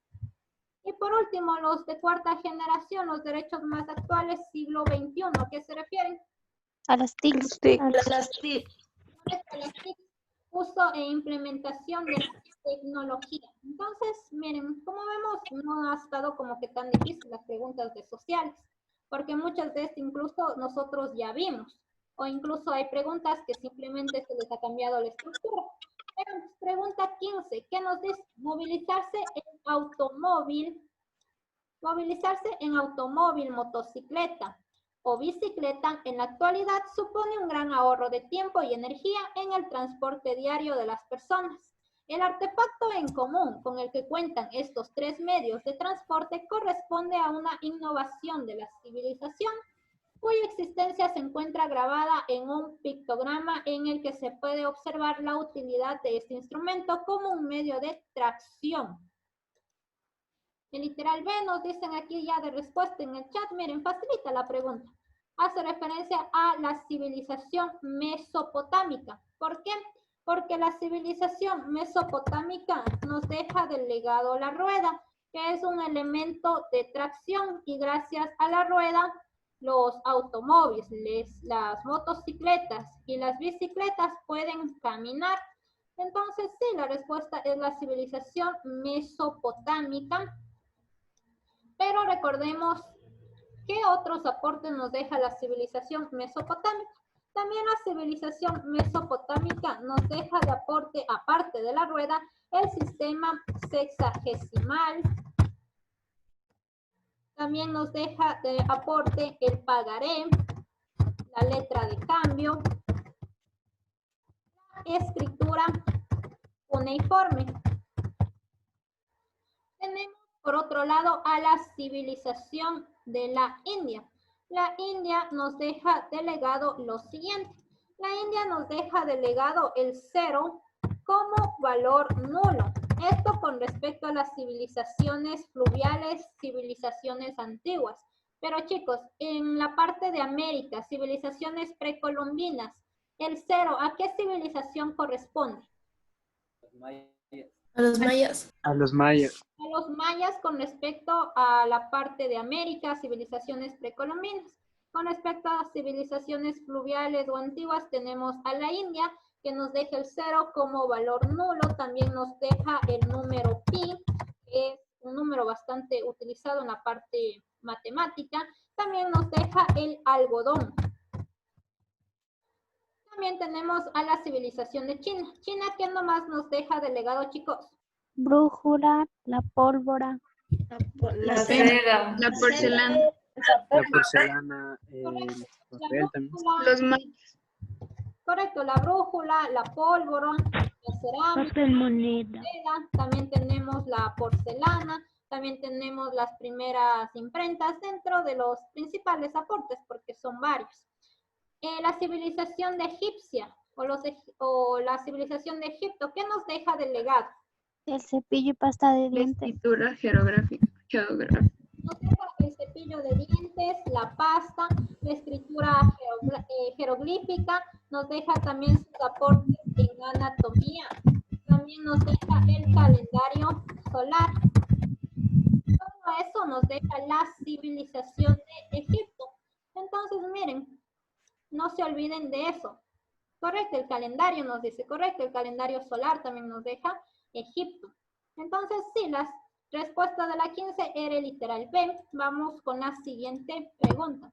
S1: Y por último, los de cuarta generación, los derechos más actuales, siglo XXI, ¿a qué se refieren?
S7: A las TICs.
S2: Las TIC.
S1: Uso e implementación de la tecnología. Entonces, miren, como vemos, no ha estado como que tan difícil las preguntas de sociales, porque muchas veces incluso nosotros ya vimos, o incluso hay preguntas que simplemente se les ha cambiado la estructura. Veamos, pregunta 15, ¿qué nos dice? Movilizarse en automóvil, motocicleta o bicicleta en la actualidad supone un gran ahorro de tiempo y energía en el transporte diario de las personas. El artefacto en común con el que cuentan estos tres medios de transporte corresponde a una innovación de la civilización, cuya existencia se encuentra grabada en un pictograma en el que se puede observar la utilidad de este instrumento como un medio de tracción. El literal B nos dicen aquí ya de respuesta en el chat, miren, facilita la pregunta. Hace referencia a la civilización mesopotámica. ¿Por qué? Porque la civilización mesopotámica nos deja del legado la rueda, que es un elemento de tracción, y gracias a la rueda, los automóviles, las motocicletas y las bicicletas pueden caminar. Entonces, sí, la respuesta es la civilización mesopotámica. Pero recordemos qué otros aportes nos deja la civilización mesopotámica. También la civilización mesopotámica nos deja de aporte, aparte de la rueda, el sistema sexagesimal. También nos deja de aporte el pagaré, la letra de cambio, la escritura cuneiforme. Tenemos por otro lado a la civilización de la India. La India nos deja de legado lo siguiente. La India nos deja de legado el 0 como valor nulo. Esto con respecto a las civilizaciones fluviales, civilizaciones antiguas. Pero chicos, en la parte de América, civilizaciones precolombinas, el 0, ¿a qué civilización corresponde?
S2: A los mayas.
S4: A los mayas.
S1: A los mayas con respecto a la parte de América, civilizaciones precolombinas. Con respecto a civilizaciones fluviales o antiguas, tenemos a la India, que nos deja el 0 como valor nulo. También nos deja el número pi, que es un número bastante utilizado en la parte matemática. También nos deja el algodón. También tenemos a la civilización de China. China, ¿qué nomás nos deja de legado, chicos?
S7: Brújula, la pólvora.
S5: La seda.
S6: La porcelana.
S4: La porcelana, el papel también.
S6: Los mayas.
S1: Correcto, la brújula, la pólvora, la cerámica,
S3: Papel moneda.
S1: también tenemos la porcelana, también tenemos las primeras imprentas dentro de los principales aportes, porque son varios. La civilización de egipcia o la civilización de Egipto, ¿qué nos deja de legado?
S7: El cepillo y pasta de
S6: La
S7: dientes.
S6: escritura geográfica.
S1: Nos deja el cepillo de dientes, la pasta, la escritura jeroglífica, nos deja también sus aportes en anatomía, también nos deja el calendario solar. Todo eso nos deja la civilización de Egipto. Entonces, miren, no se olviden de eso. Correcto, el calendario nos dice, correcto, el calendario solar también nos deja Egipto. Entonces, sí, las respuesta de la 15 era el literal B. Vamos con la siguiente pregunta.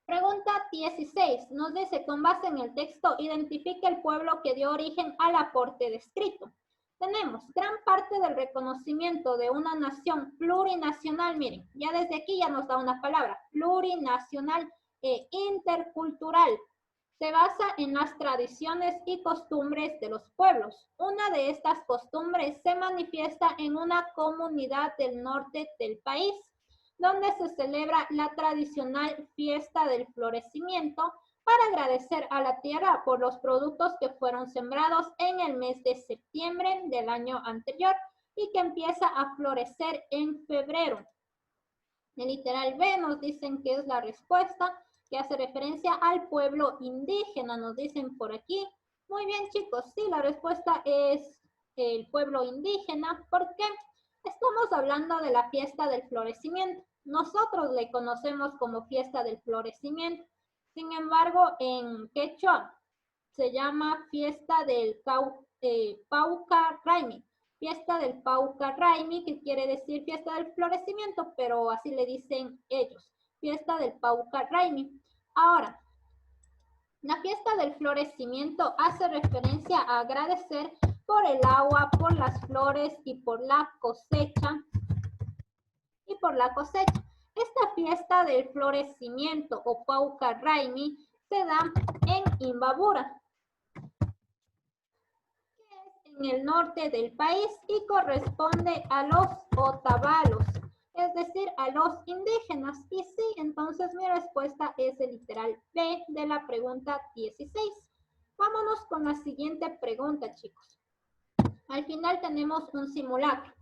S1: Pregunta 16. Nos dice, con base en el texto, identifique el pueblo que dio origen al aporte descrito. Tenemos gran parte del reconocimiento de una nación plurinacional. Miren, ya desde aquí ya nos da una palabra. Plurinacional e intercultural. Se basa en las tradiciones y costumbres de los pueblos. Una de estas costumbres se manifiesta en una comunidad del norte del país, donde se celebra la tradicional fiesta del florecimiento para agradecer a la tierra por los productos que fueron sembrados en el mes de septiembre del año anterior y que empieza a florecer en febrero. El literal B nos dicen que es la respuesta, que hace referencia al pueblo indígena, nos dicen por aquí. Muy bien, chicos, sí, la respuesta es el pueblo indígena, porque estamos hablando de la fiesta del florecimiento. Nosotros le conocemos como fiesta del florecimiento, Sin embargo, en quechua se llama fiesta del Pauca Raimi. Fiesta del Pauca Raimi, que quiere decir fiesta del florecimiento, pero así le dicen ellos. Fiesta del Pauca Raimi. Ahora, la fiesta del florecimiento hace referencia a agradecer por el agua, por las flores y por la cosecha. Esta fiesta del florecimiento o Pauca Raimi se da en Imbabura, en el norte del país, y corresponde a los otavalos, es decir, a los indígenas. Y sí, entonces mi respuesta es el literal B de la pregunta 16. Vámonos con la siguiente pregunta, chicos. Al final tenemos un simulacro.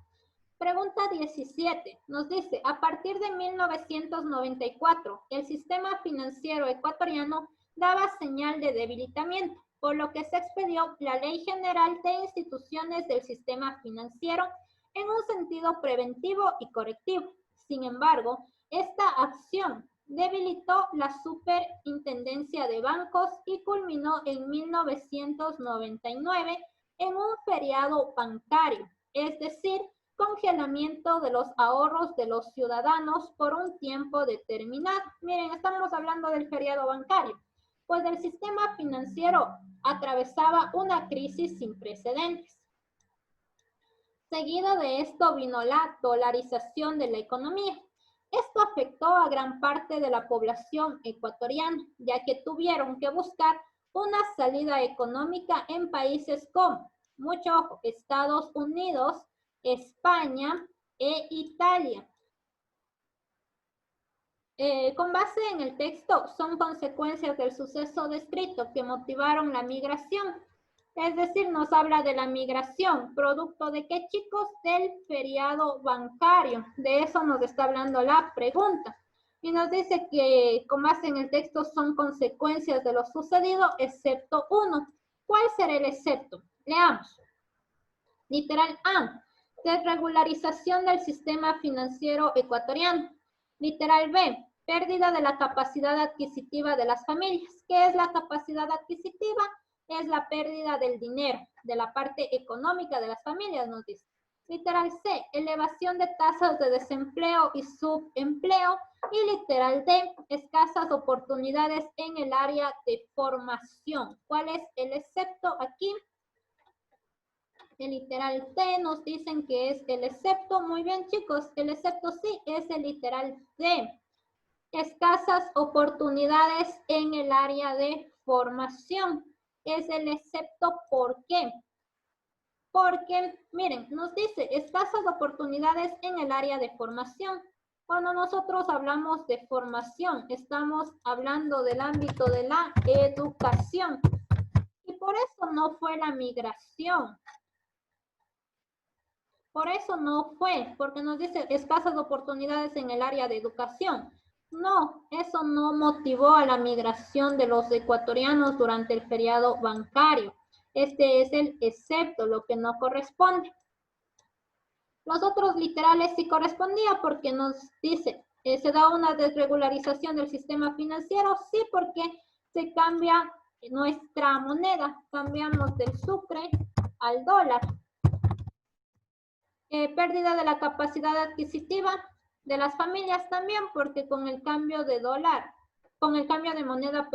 S1: Pregunta 17 nos dice, a partir de 1994, el sistema financiero ecuatoriano daba señal de debilitamiento, por lo que se expedió la Ley General de Instituciones del Sistema Financiero en un sentido preventivo y correctivo. Sin embargo, esta acción debilitó la Superintendencia de Bancos y culminó en 1999 en un feriado bancario, es decir, congelamiento de los ahorros de los ciudadanos por un tiempo determinado. Miren, estamos hablando del feriado bancario, pues el sistema financiero atravesaba una crisis sin precedentes. Seguido de esto vino la dolarización de la economía. Esto afectó a gran parte de la población ecuatoriana, ya que tuvieron que buscar una salida económica en países como, mucho ojo, Estados Unidos, España e Italia. Con base en el texto, son consecuencias del suceso descrito que motivaron la migración. Es decir, nos habla de la migración, producto de qué, chicos, del feriado bancario. De eso nos está hablando la pregunta. Y nos dice que con base en el texto son consecuencias de lo sucedido, excepto uno. ¿Cuál será el excepto? Leamos. Literal A. Desregularización del sistema financiero ecuatoriano. Literal B. Pérdida de la capacidad adquisitiva de las familias. ¿Qué es la capacidad adquisitiva? Es la pérdida del dinero, de la parte económica de las familias, nos dice. Literal C. Elevación de tasas de desempleo y subempleo. Y literal D. Escasas oportunidades en el área de formación. ¿Cuál es el excepto aquí? El literal T nos dicen que es el excepto. Muy bien, chicos, el excepto sí es el literal D. Escasas oportunidades en el área de formación. Es el excepto, ¿por qué? Porque, miren, nos dice escasas oportunidades en el área de formación. Cuando nosotros hablamos de formación, estamos hablando del ámbito de la educación. Y por eso no fue la migración. Por eso no fue, porque nos dice escasas oportunidades en el área de educación. No, eso no motivó a la migración de los ecuatorianos durante el feriado bancario. Este es el excepto, lo que no corresponde. Los otros literales sí correspondía porque nos dice, se da una desregularización del sistema financiero, sí, porque se cambia nuestra moneda, cambiamos del sucre al dólar. Pérdida de la capacidad adquisitiva de las familias también, porque con el cambio de moneda,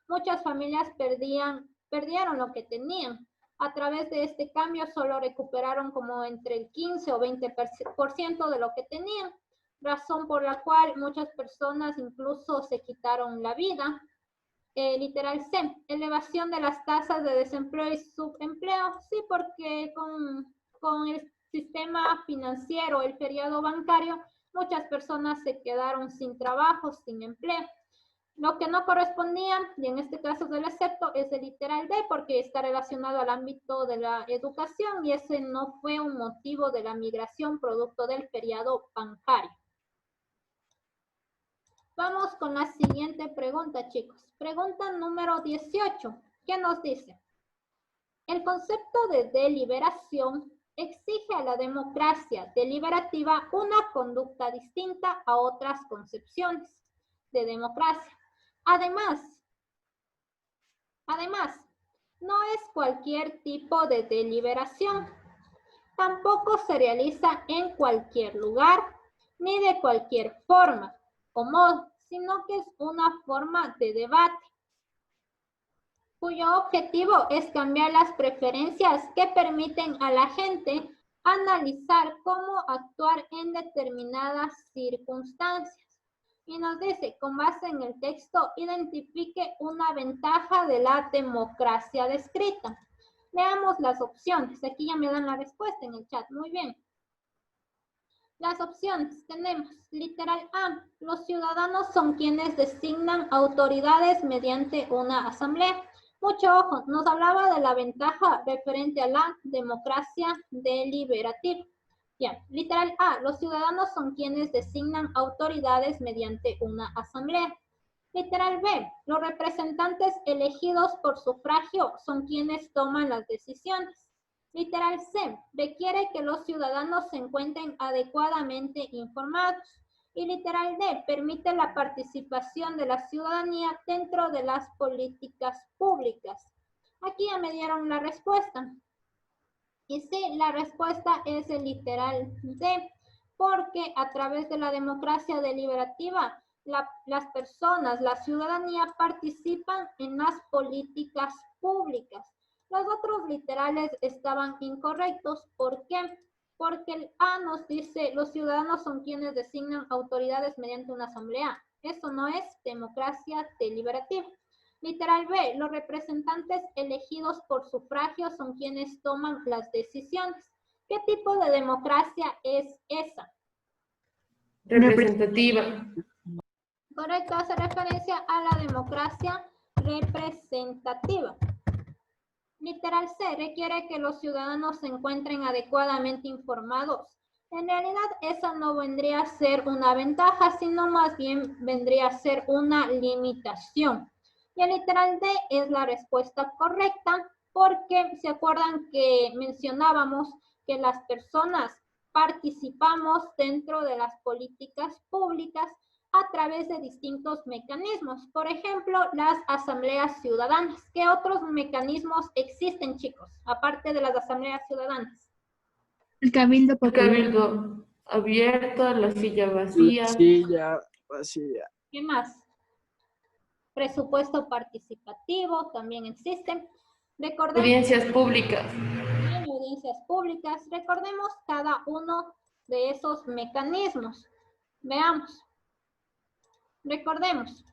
S1: muchas familias perdieron lo que tenían. A través de este cambio solo recuperaron como entre el 15 o 20% de lo que tenían, razón por la cual muchas personas incluso se quitaron la vida. Literal C, elevación de las tasas de desempleo y subempleo, sí, porque con el sistema financiero, el feriado bancario, muchas personas se quedaron sin trabajo, sin empleo. Lo que no correspondía, y en este caso del excepto, es el literal D, porque está relacionado al ámbito de la educación, y ese no fue un motivo de la migración producto del feriado bancario. Vamos con la siguiente pregunta, chicos. Pregunta número 18. ¿Qué nos dice? El concepto de deliberación exige a la democracia deliberativa una conducta distinta a otras concepciones de democracia. Además, no es cualquier tipo de deliberación. Tampoco se realiza en cualquier lugar, ni de cualquier forma o modo, sino que es una forma de debate, cuyo objetivo es cambiar las preferencias que permiten a la gente analizar cómo actuar en determinadas circunstancias. Y nos dice, con base en el texto, identifique una ventaja de la democracia descrita. Veamos las opciones. Aquí ya me dan la respuesta en el chat. Muy bien. Las opciones tenemos, literal A, los ciudadanos son quienes designan autoridades mediante una asamblea. Mucho ojo, nos hablaba de la ventaja referente a la democracia deliberativa. Bien, literal A, los ciudadanos son quienes designan autoridades mediante una asamblea. Literal B, los representantes elegidos por sufragio son quienes toman las decisiones. Literal C, requiere que los ciudadanos se encuentren adecuadamente informados. Y literal D, permite la participación de la ciudadanía dentro de las políticas públicas. Aquí ya me dieron la respuesta. Y sí, la respuesta es el literal D, porque a través de la democracia deliberativa, las personas, la ciudadanía participan en las políticas públicas. Los otros literales estaban incorrectos. ¿Por qué? Porque el A nos dice, los ciudadanos son quienes designan autoridades mediante una asamblea. Eso no es democracia deliberativa. Literal B, los representantes elegidos por sufragio son quienes toman las decisiones. ¿Qué tipo de democracia es esa?
S5: Representativa.
S1: Correcto, hace referencia a la democracia representativa. Literal C, requiere que los ciudadanos se encuentren adecuadamente informados. En realidad, esa no vendría a ser una ventaja, sino más bien vendría a ser una limitación. Y el literal D es la respuesta correcta, porque se acuerdan que mencionábamos que las personas participamos dentro de las políticas públicas a través de distintos mecanismos. Por ejemplo, las asambleas ciudadanas. ¿Qué otros mecanismos existen, chicos, aparte de las asambleas ciudadanas?
S6: El cabildo
S5: El
S6: popular.
S5: cabildo abierto, la silla vacía.
S4: Silla vacía.
S1: ¿Qué más? Presupuesto participativo también existe. Recordemos.
S5: Audiencias públicas.
S1: Audiencias públicas. Recordemos cada uno de esos mecanismos. Veamos. Recordemos.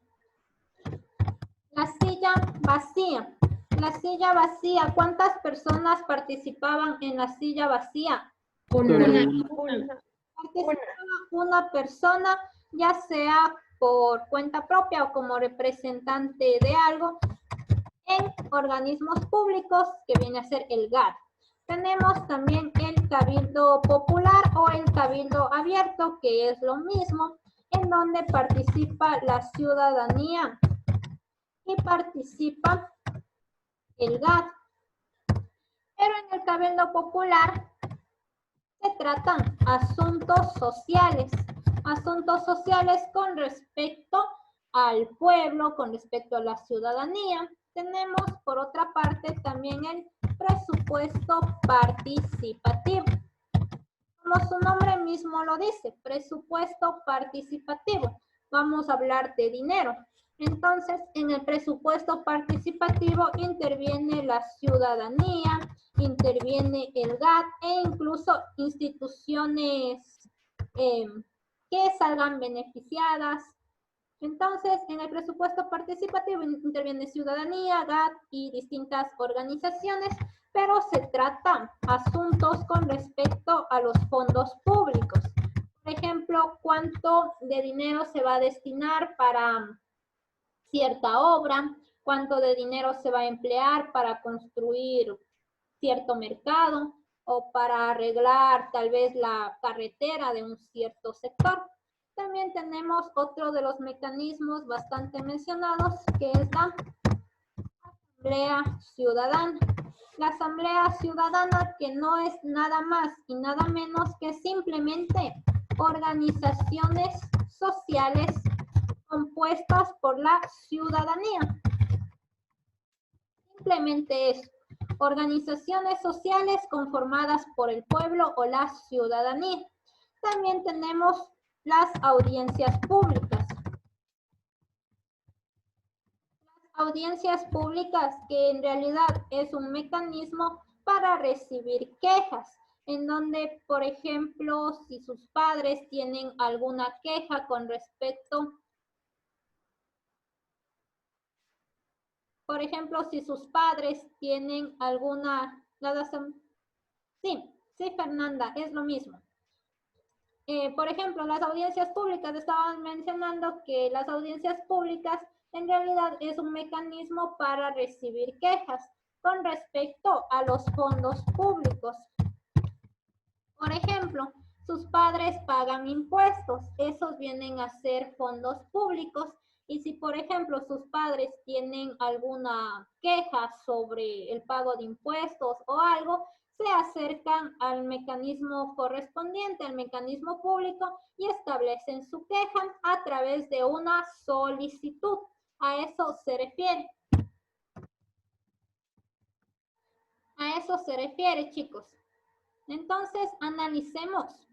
S1: La silla vacía. La silla vacía. ¿Cuántas personas participaban en la silla vacía? Participaba una persona, ya sea por cuenta propia o como representante de algo, en organismos públicos, que viene a ser el GAD. Tenemos también el cabildo popular o el cabildo abierto, que es lo mismo, en donde participa la ciudadanía y participa el GAD. Pero en el cabildo popular se tratan asuntos sociales con respecto al pueblo, con respecto a la ciudadanía. Tenemos, por otra parte, también el presupuesto participativo. Como su nombre mismo lo dice, presupuesto participativo. Vamos a hablar de dinero. Entonces, en el presupuesto participativo interviene la ciudadanía, interviene el GAD e incluso instituciones que salgan beneficiadas. Entonces, en el presupuesto participativo interviene ciudadanía, GAD y distintas organizaciones, pero se tratan asuntos con respecto a los fondos públicos. Por ejemplo, cuánto de dinero se va a destinar para cierta obra, cuánto de dinero se va a emplear para construir cierto mercado o para arreglar tal vez la carretera de un cierto sector. También tenemos otro de los mecanismos bastante mencionados, que es la Asamblea Ciudadana. La Asamblea Ciudadana, que no es nada más y nada menos que simplemente organizaciones sociales compuestas por la ciudadanía. Simplemente es organizaciones sociales conformadas por el pueblo o la ciudadanía. También tenemos las audiencias públicas. Las audiencias públicas, que en realidad es un mecanismo para recibir quejas, en donde, por ejemplo, si sus padres tienen alguna queja con respecto, por ejemplo, si sus padres tienen alguna, sí, Fernanda, es lo mismo. Por ejemplo, las audiencias públicas, estaban mencionando que las audiencias públicas en realidad es un mecanismo para recibir quejas con respecto a los fondos públicos. Por ejemplo, sus padres pagan impuestos, esos vienen a ser fondos públicos. Y si, por ejemplo, sus padres tienen alguna queja sobre el pago de impuestos o algo, se acercan al mecanismo correspondiente, al mecanismo público, y establecen su queja a través de una solicitud. A eso se refiere. A eso se refiere, chicos. Entonces, analicemos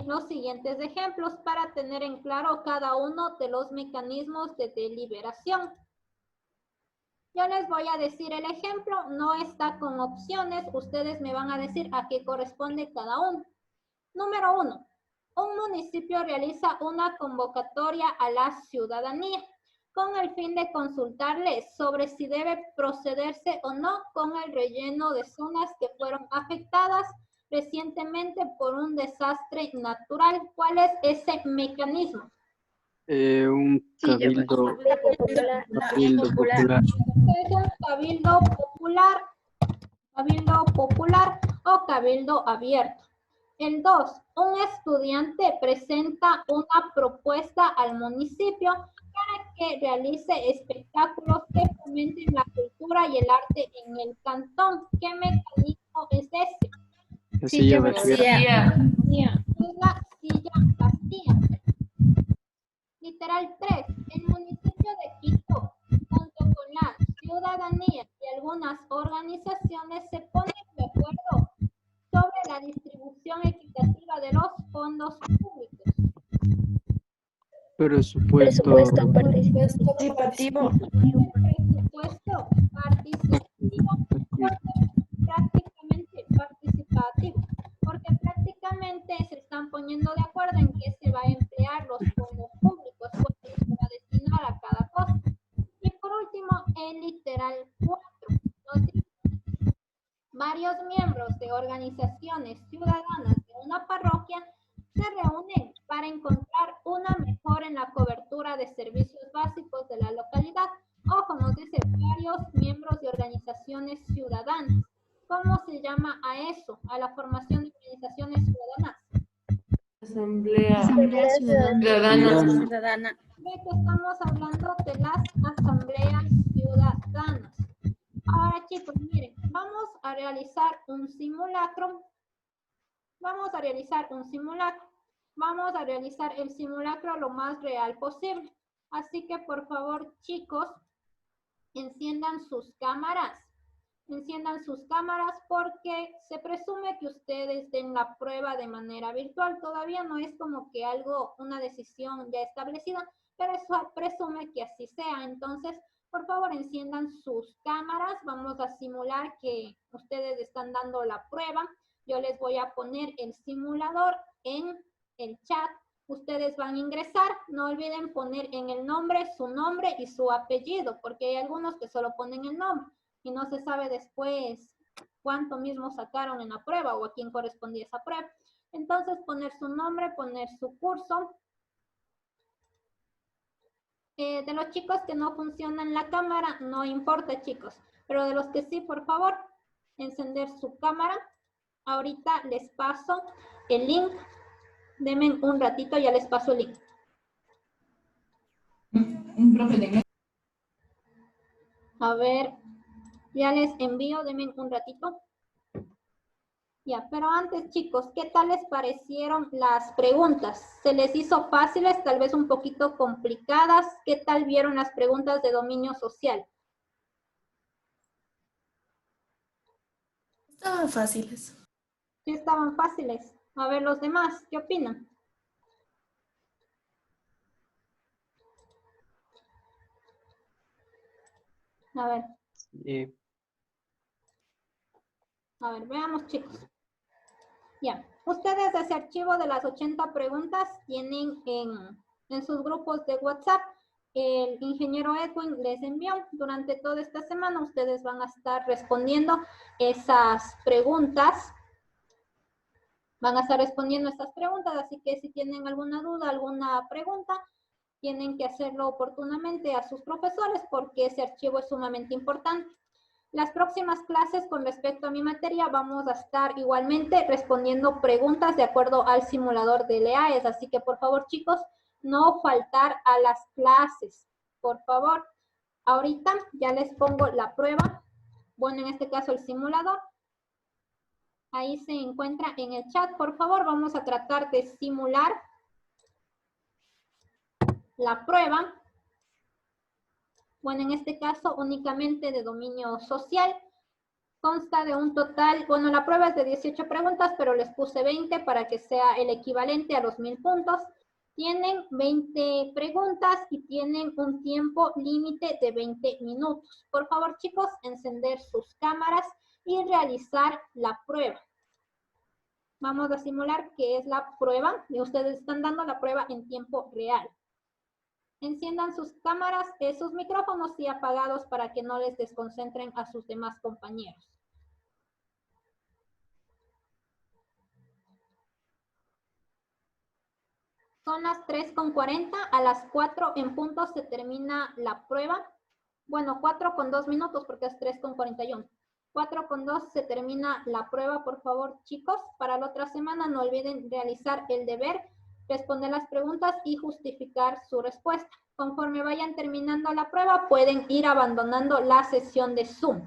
S1: los siguientes ejemplos para tener en claro cada uno de los mecanismos de deliberación. Yo les voy a decir el ejemplo, no está con opciones, ustedes me van a decir a qué corresponde cada uno. Número 1. Un municipio realiza una convocatoria a la ciudadanía con el fin de consultarles sobre si debe procederse o no con el relleno de zonas que fueron afectadas recientemente por un desastre natural. ¿Cuál es ese mecanismo?
S4: Un cabildo popular.
S1: Es un cabildo popular o cabildo abierto. El 2, un estudiante presenta una propuesta al municipio para que realice espectáculos que fomenten la cultura y el arte en el cantón. ¿Qué mecanismo es ese?
S4: Silla vacía.
S1: Es la silla vacía. Literal 3. El municipio de Quito, junto con la ciudadanía y algunas organizaciones, se ponen de acuerdo sobre la distribución equitativa de los fondos públicos.
S4: Presupuesto
S3: Participativo.
S1: Presupuesto participativo, porque prácticamente se están poniendo de acuerdo en qué se va a emplear los fondos públicos, cuánto se va a destinar a cada cosa. Y por último, en literal 4, nos dice: varios miembros de organizaciones ciudadanas de una parroquia se reúnen para encontrar una mejora en la cobertura de servicios básicos de la localidad. Ojo, nos dice varios miembros de organizaciones ciudadanas. ¿Cómo se llama a eso? A la formación de organizaciones ciudadanas.
S5: Asamblea ciudadana.
S1: Ve que estamos hablando de las asambleas ciudadanas. Ahora, chicos, miren, vamos a realizar un simulacro. Vamos a realizar el simulacro lo más real posible. Así que, por favor, chicos, enciendan sus cámaras. Enciendan sus cámaras porque se presume que ustedes den la prueba de manera virtual. Todavía no es como que una decisión ya establecida, pero eso presume que así sea. Entonces, por favor, enciendan sus cámaras. Vamos a simular que ustedes están dando la prueba. Yo les voy a poner el simulador en el chat. Ustedes van a ingresar. No olviden poner en el nombre su nombre y su apellido, porque hay algunos que solo ponen el nombre y no se sabe después cuánto mismo sacaron en la prueba o a quién correspondía esa prueba. Entonces, poner su nombre, poner su curso. De los chicos que no funcionan la cámara, no importa, chicos. Pero de los que sí, por favor, encender su cámara. Ahorita les paso el link. Denme un ratito, ya les paso el link. A ver, ya les envío, denme un ratito. Ya, pero antes, chicos, ¿qué tal les parecieron las preguntas? ¿Se les hizo fáciles, tal vez un poquito complicadas? ¿Qué tal vieron las preguntas de dominio social?
S2: Estaban fáciles.
S1: Sí, estaban fáciles. A ver, los demás, ¿qué opinan? A ver,
S4: Eh,
S1: veamos, chicos. Ya, ustedes ese archivo de las 80 preguntas tienen en sus grupos de WhatsApp. El ingeniero Edwin les envió durante toda esta semana. Ustedes van a estar respondiendo esas preguntas. Van a estar respondiendo estas preguntas, así que si tienen alguna duda, alguna pregunta, tienen que hacerlo oportunamente a sus profesores porque ese archivo es sumamente importante. Las próximas clases con respecto a mi materia vamos a estar igualmente respondiendo preguntas de acuerdo al simulador de LEAES, así que por favor chicos, no faltar a las clases, por favor. Ahorita ya les pongo la prueba, bueno, en este caso el simulador. Ahí se encuentra en el chat, por favor, vamos a tratar de simular la prueba. Bueno, en este caso únicamente de dominio social. Consta de un total, bueno, la prueba es de 18 preguntas, pero les puse 20 para que sea el equivalente a los 1000 puntos. Tienen 20 preguntas y tienen un tiempo límite de 20 minutos. Por favor, chicos, encender sus cámaras y realizar la prueba. Vamos a simular que es la prueba y ustedes están dando la prueba en tiempo real. Enciendan sus cámaras, sus micrófonos y apagados para que no les desconcentren a sus demás compañeros. Son las 3:40, a las 4 en punto se termina la prueba. Bueno, 4:02 porque es 3:41. 4:02 se termina la prueba, por favor, chicos. Para la otra semana no olviden realizar el deber, responder las preguntas y justificar su respuesta. Conforme vayan terminando la prueba, pueden ir abandonando la sesión de Zoom.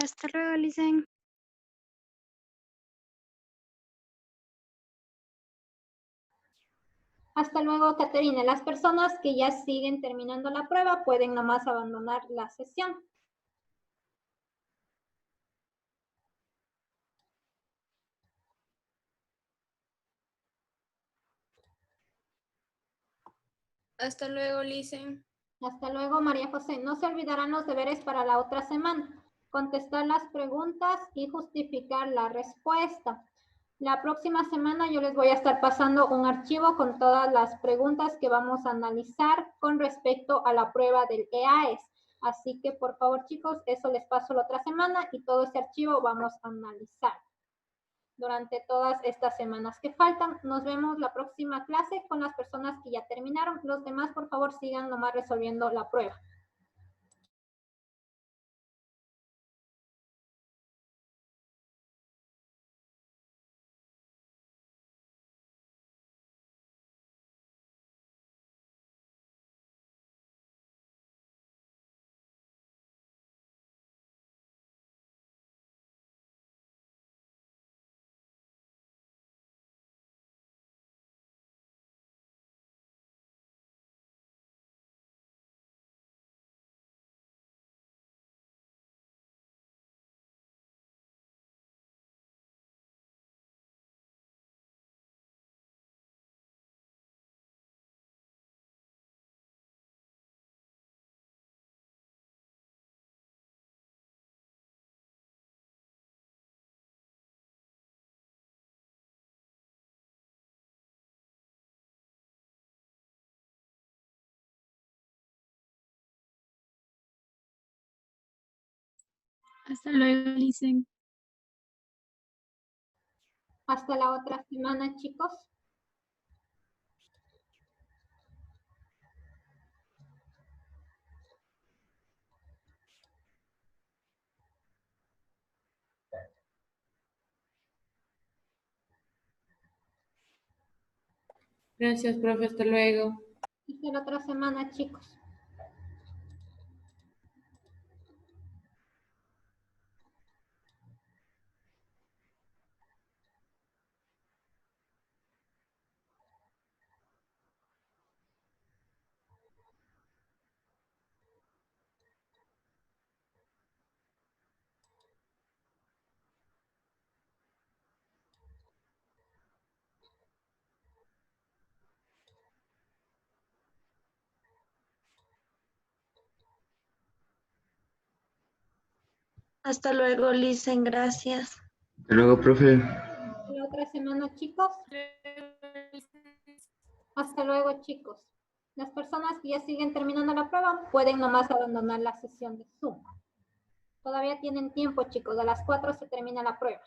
S6: Hasta luego, Licen.
S1: Hasta luego, Caterina. Las personas que ya siguen terminando la prueba pueden nomás abandonar la sesión.
S2: Hasta luego, Licen.
S1: Hasta luego, María José. No se olvidarán los deberes para la otra semana. Contestar las preguntas y justificar la respuesta. La próxima semana yo les voy a estar pasando un archivo con todas las preguntas que vamos a analizar con respecto a la prueba del EAES. Así que, por favor, chicos, eso les paso la otra semana y todo ese archivo vamos a analizar durante todas estas semanas que faltan. Nos vemos la próxima clase con las personas que ya terminaron. Los demás, por favor, sigan nomás resolviendo la prueba.
S6: Hasta luego, Licen.
S1: Hasta la otra semana, chicos.
S5: Gracias, profe. Hasta luego.
S1: Hasta la otra semana, chicos.
S3: Hasta luego, Licen, gracias.
S8: Hasta luego, profe.
S1: Hasta la otra semana, chicos. Hasta luego, chicos. Las personas que ya siguen terminando la prueba pueden nomás abandonar la sesión de Zoom. Todavía tienen tiempo, chicos. A las 4 se termina la prueba.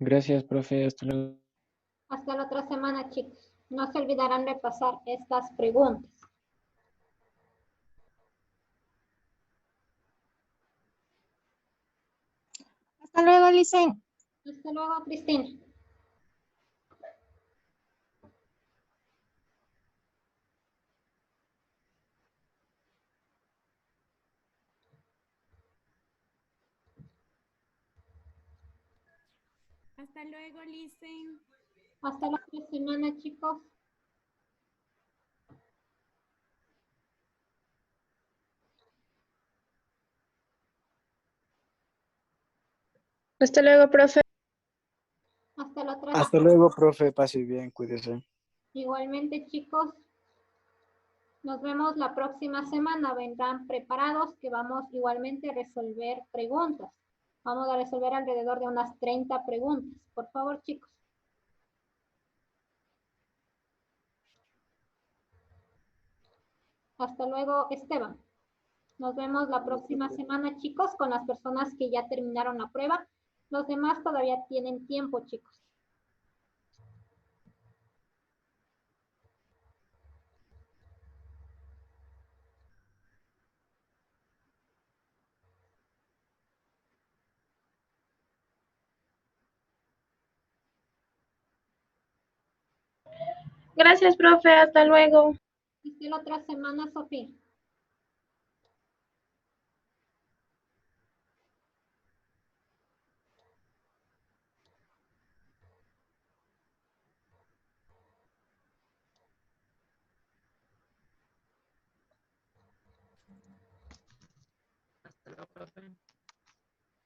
S4: Gracias, profe. Hasta luego.
S1: Hasta la otra semana, chicos. No se olvidarán de pasar estas preguntas.
S7: Hasta luego, Licen.
S1: Hasta luego, Cristina.
S8: Hasta luego, Lisen.
S1: Hasta la otra semana, chicos.
S2: Hasta luego, profe.
S1: Hasta la otra
S4: Hasta luego, profe. Pase bien, cuídese.
S1: Igualmente, chicos. Nos vemos la próxima semana. Vendrán preparados que vamos igualmente a resolver preguntas. Vamos a resolver alrededor de unas 30 preguntas. Por favor, chicos. Hasta luego, Esteban. Nos vemos la próxima semana, chicos, con las personas que ya terminaron la prueba. Los demás todavía tienen tiempo, chicos.
S2: Gracias, profe. Hasta luego.
S1: Hasta la otra semana, Sofía.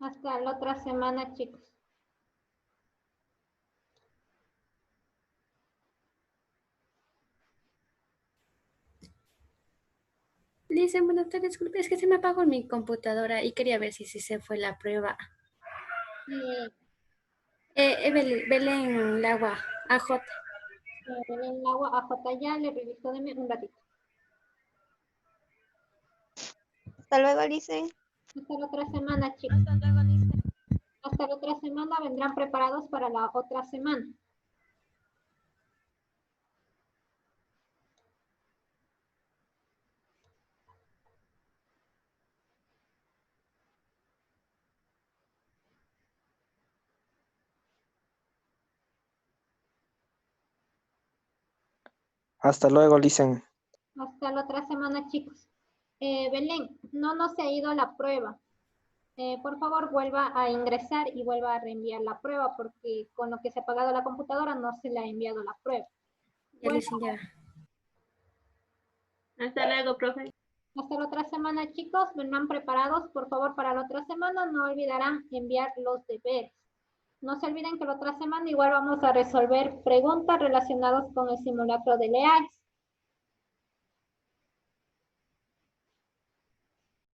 S1: Hasta la otra semana, chicos.
S2: Lisen, buenas tardes. Disculpe, es que se me apagó mi computadora y quería ver si se fue la prueba. Belén Lagua, AJ.
S1: En el agua AJ ya le reviso, deme un ratito.
S7: Hasta luego, Lisen.
S1: Hasta la otra semana, chicos. Hasta la otra semana vendrán preparados para la otra semana.
S9: Hasta luego, Lisen.
S1: Hasta la otra semana, chicos. Belén, no nos ha ido la prueba. Por favor, vuelva a ingresar y vuelva a reenviar la prueba porque con lo que se ha apagado la computadora no se le ha enviado la prueba.
S2: Ya, Lisen, ya.
S5: Hasta luego, profe.
S1: Hasta la otra semana, chicos. Vendrán preparados. Por favor, para la otra semana no olvidarán enviar los deberes. No se olviden que la otra semana igual vamos a resolver preguntas relacionadas con el simulacro de LEAES.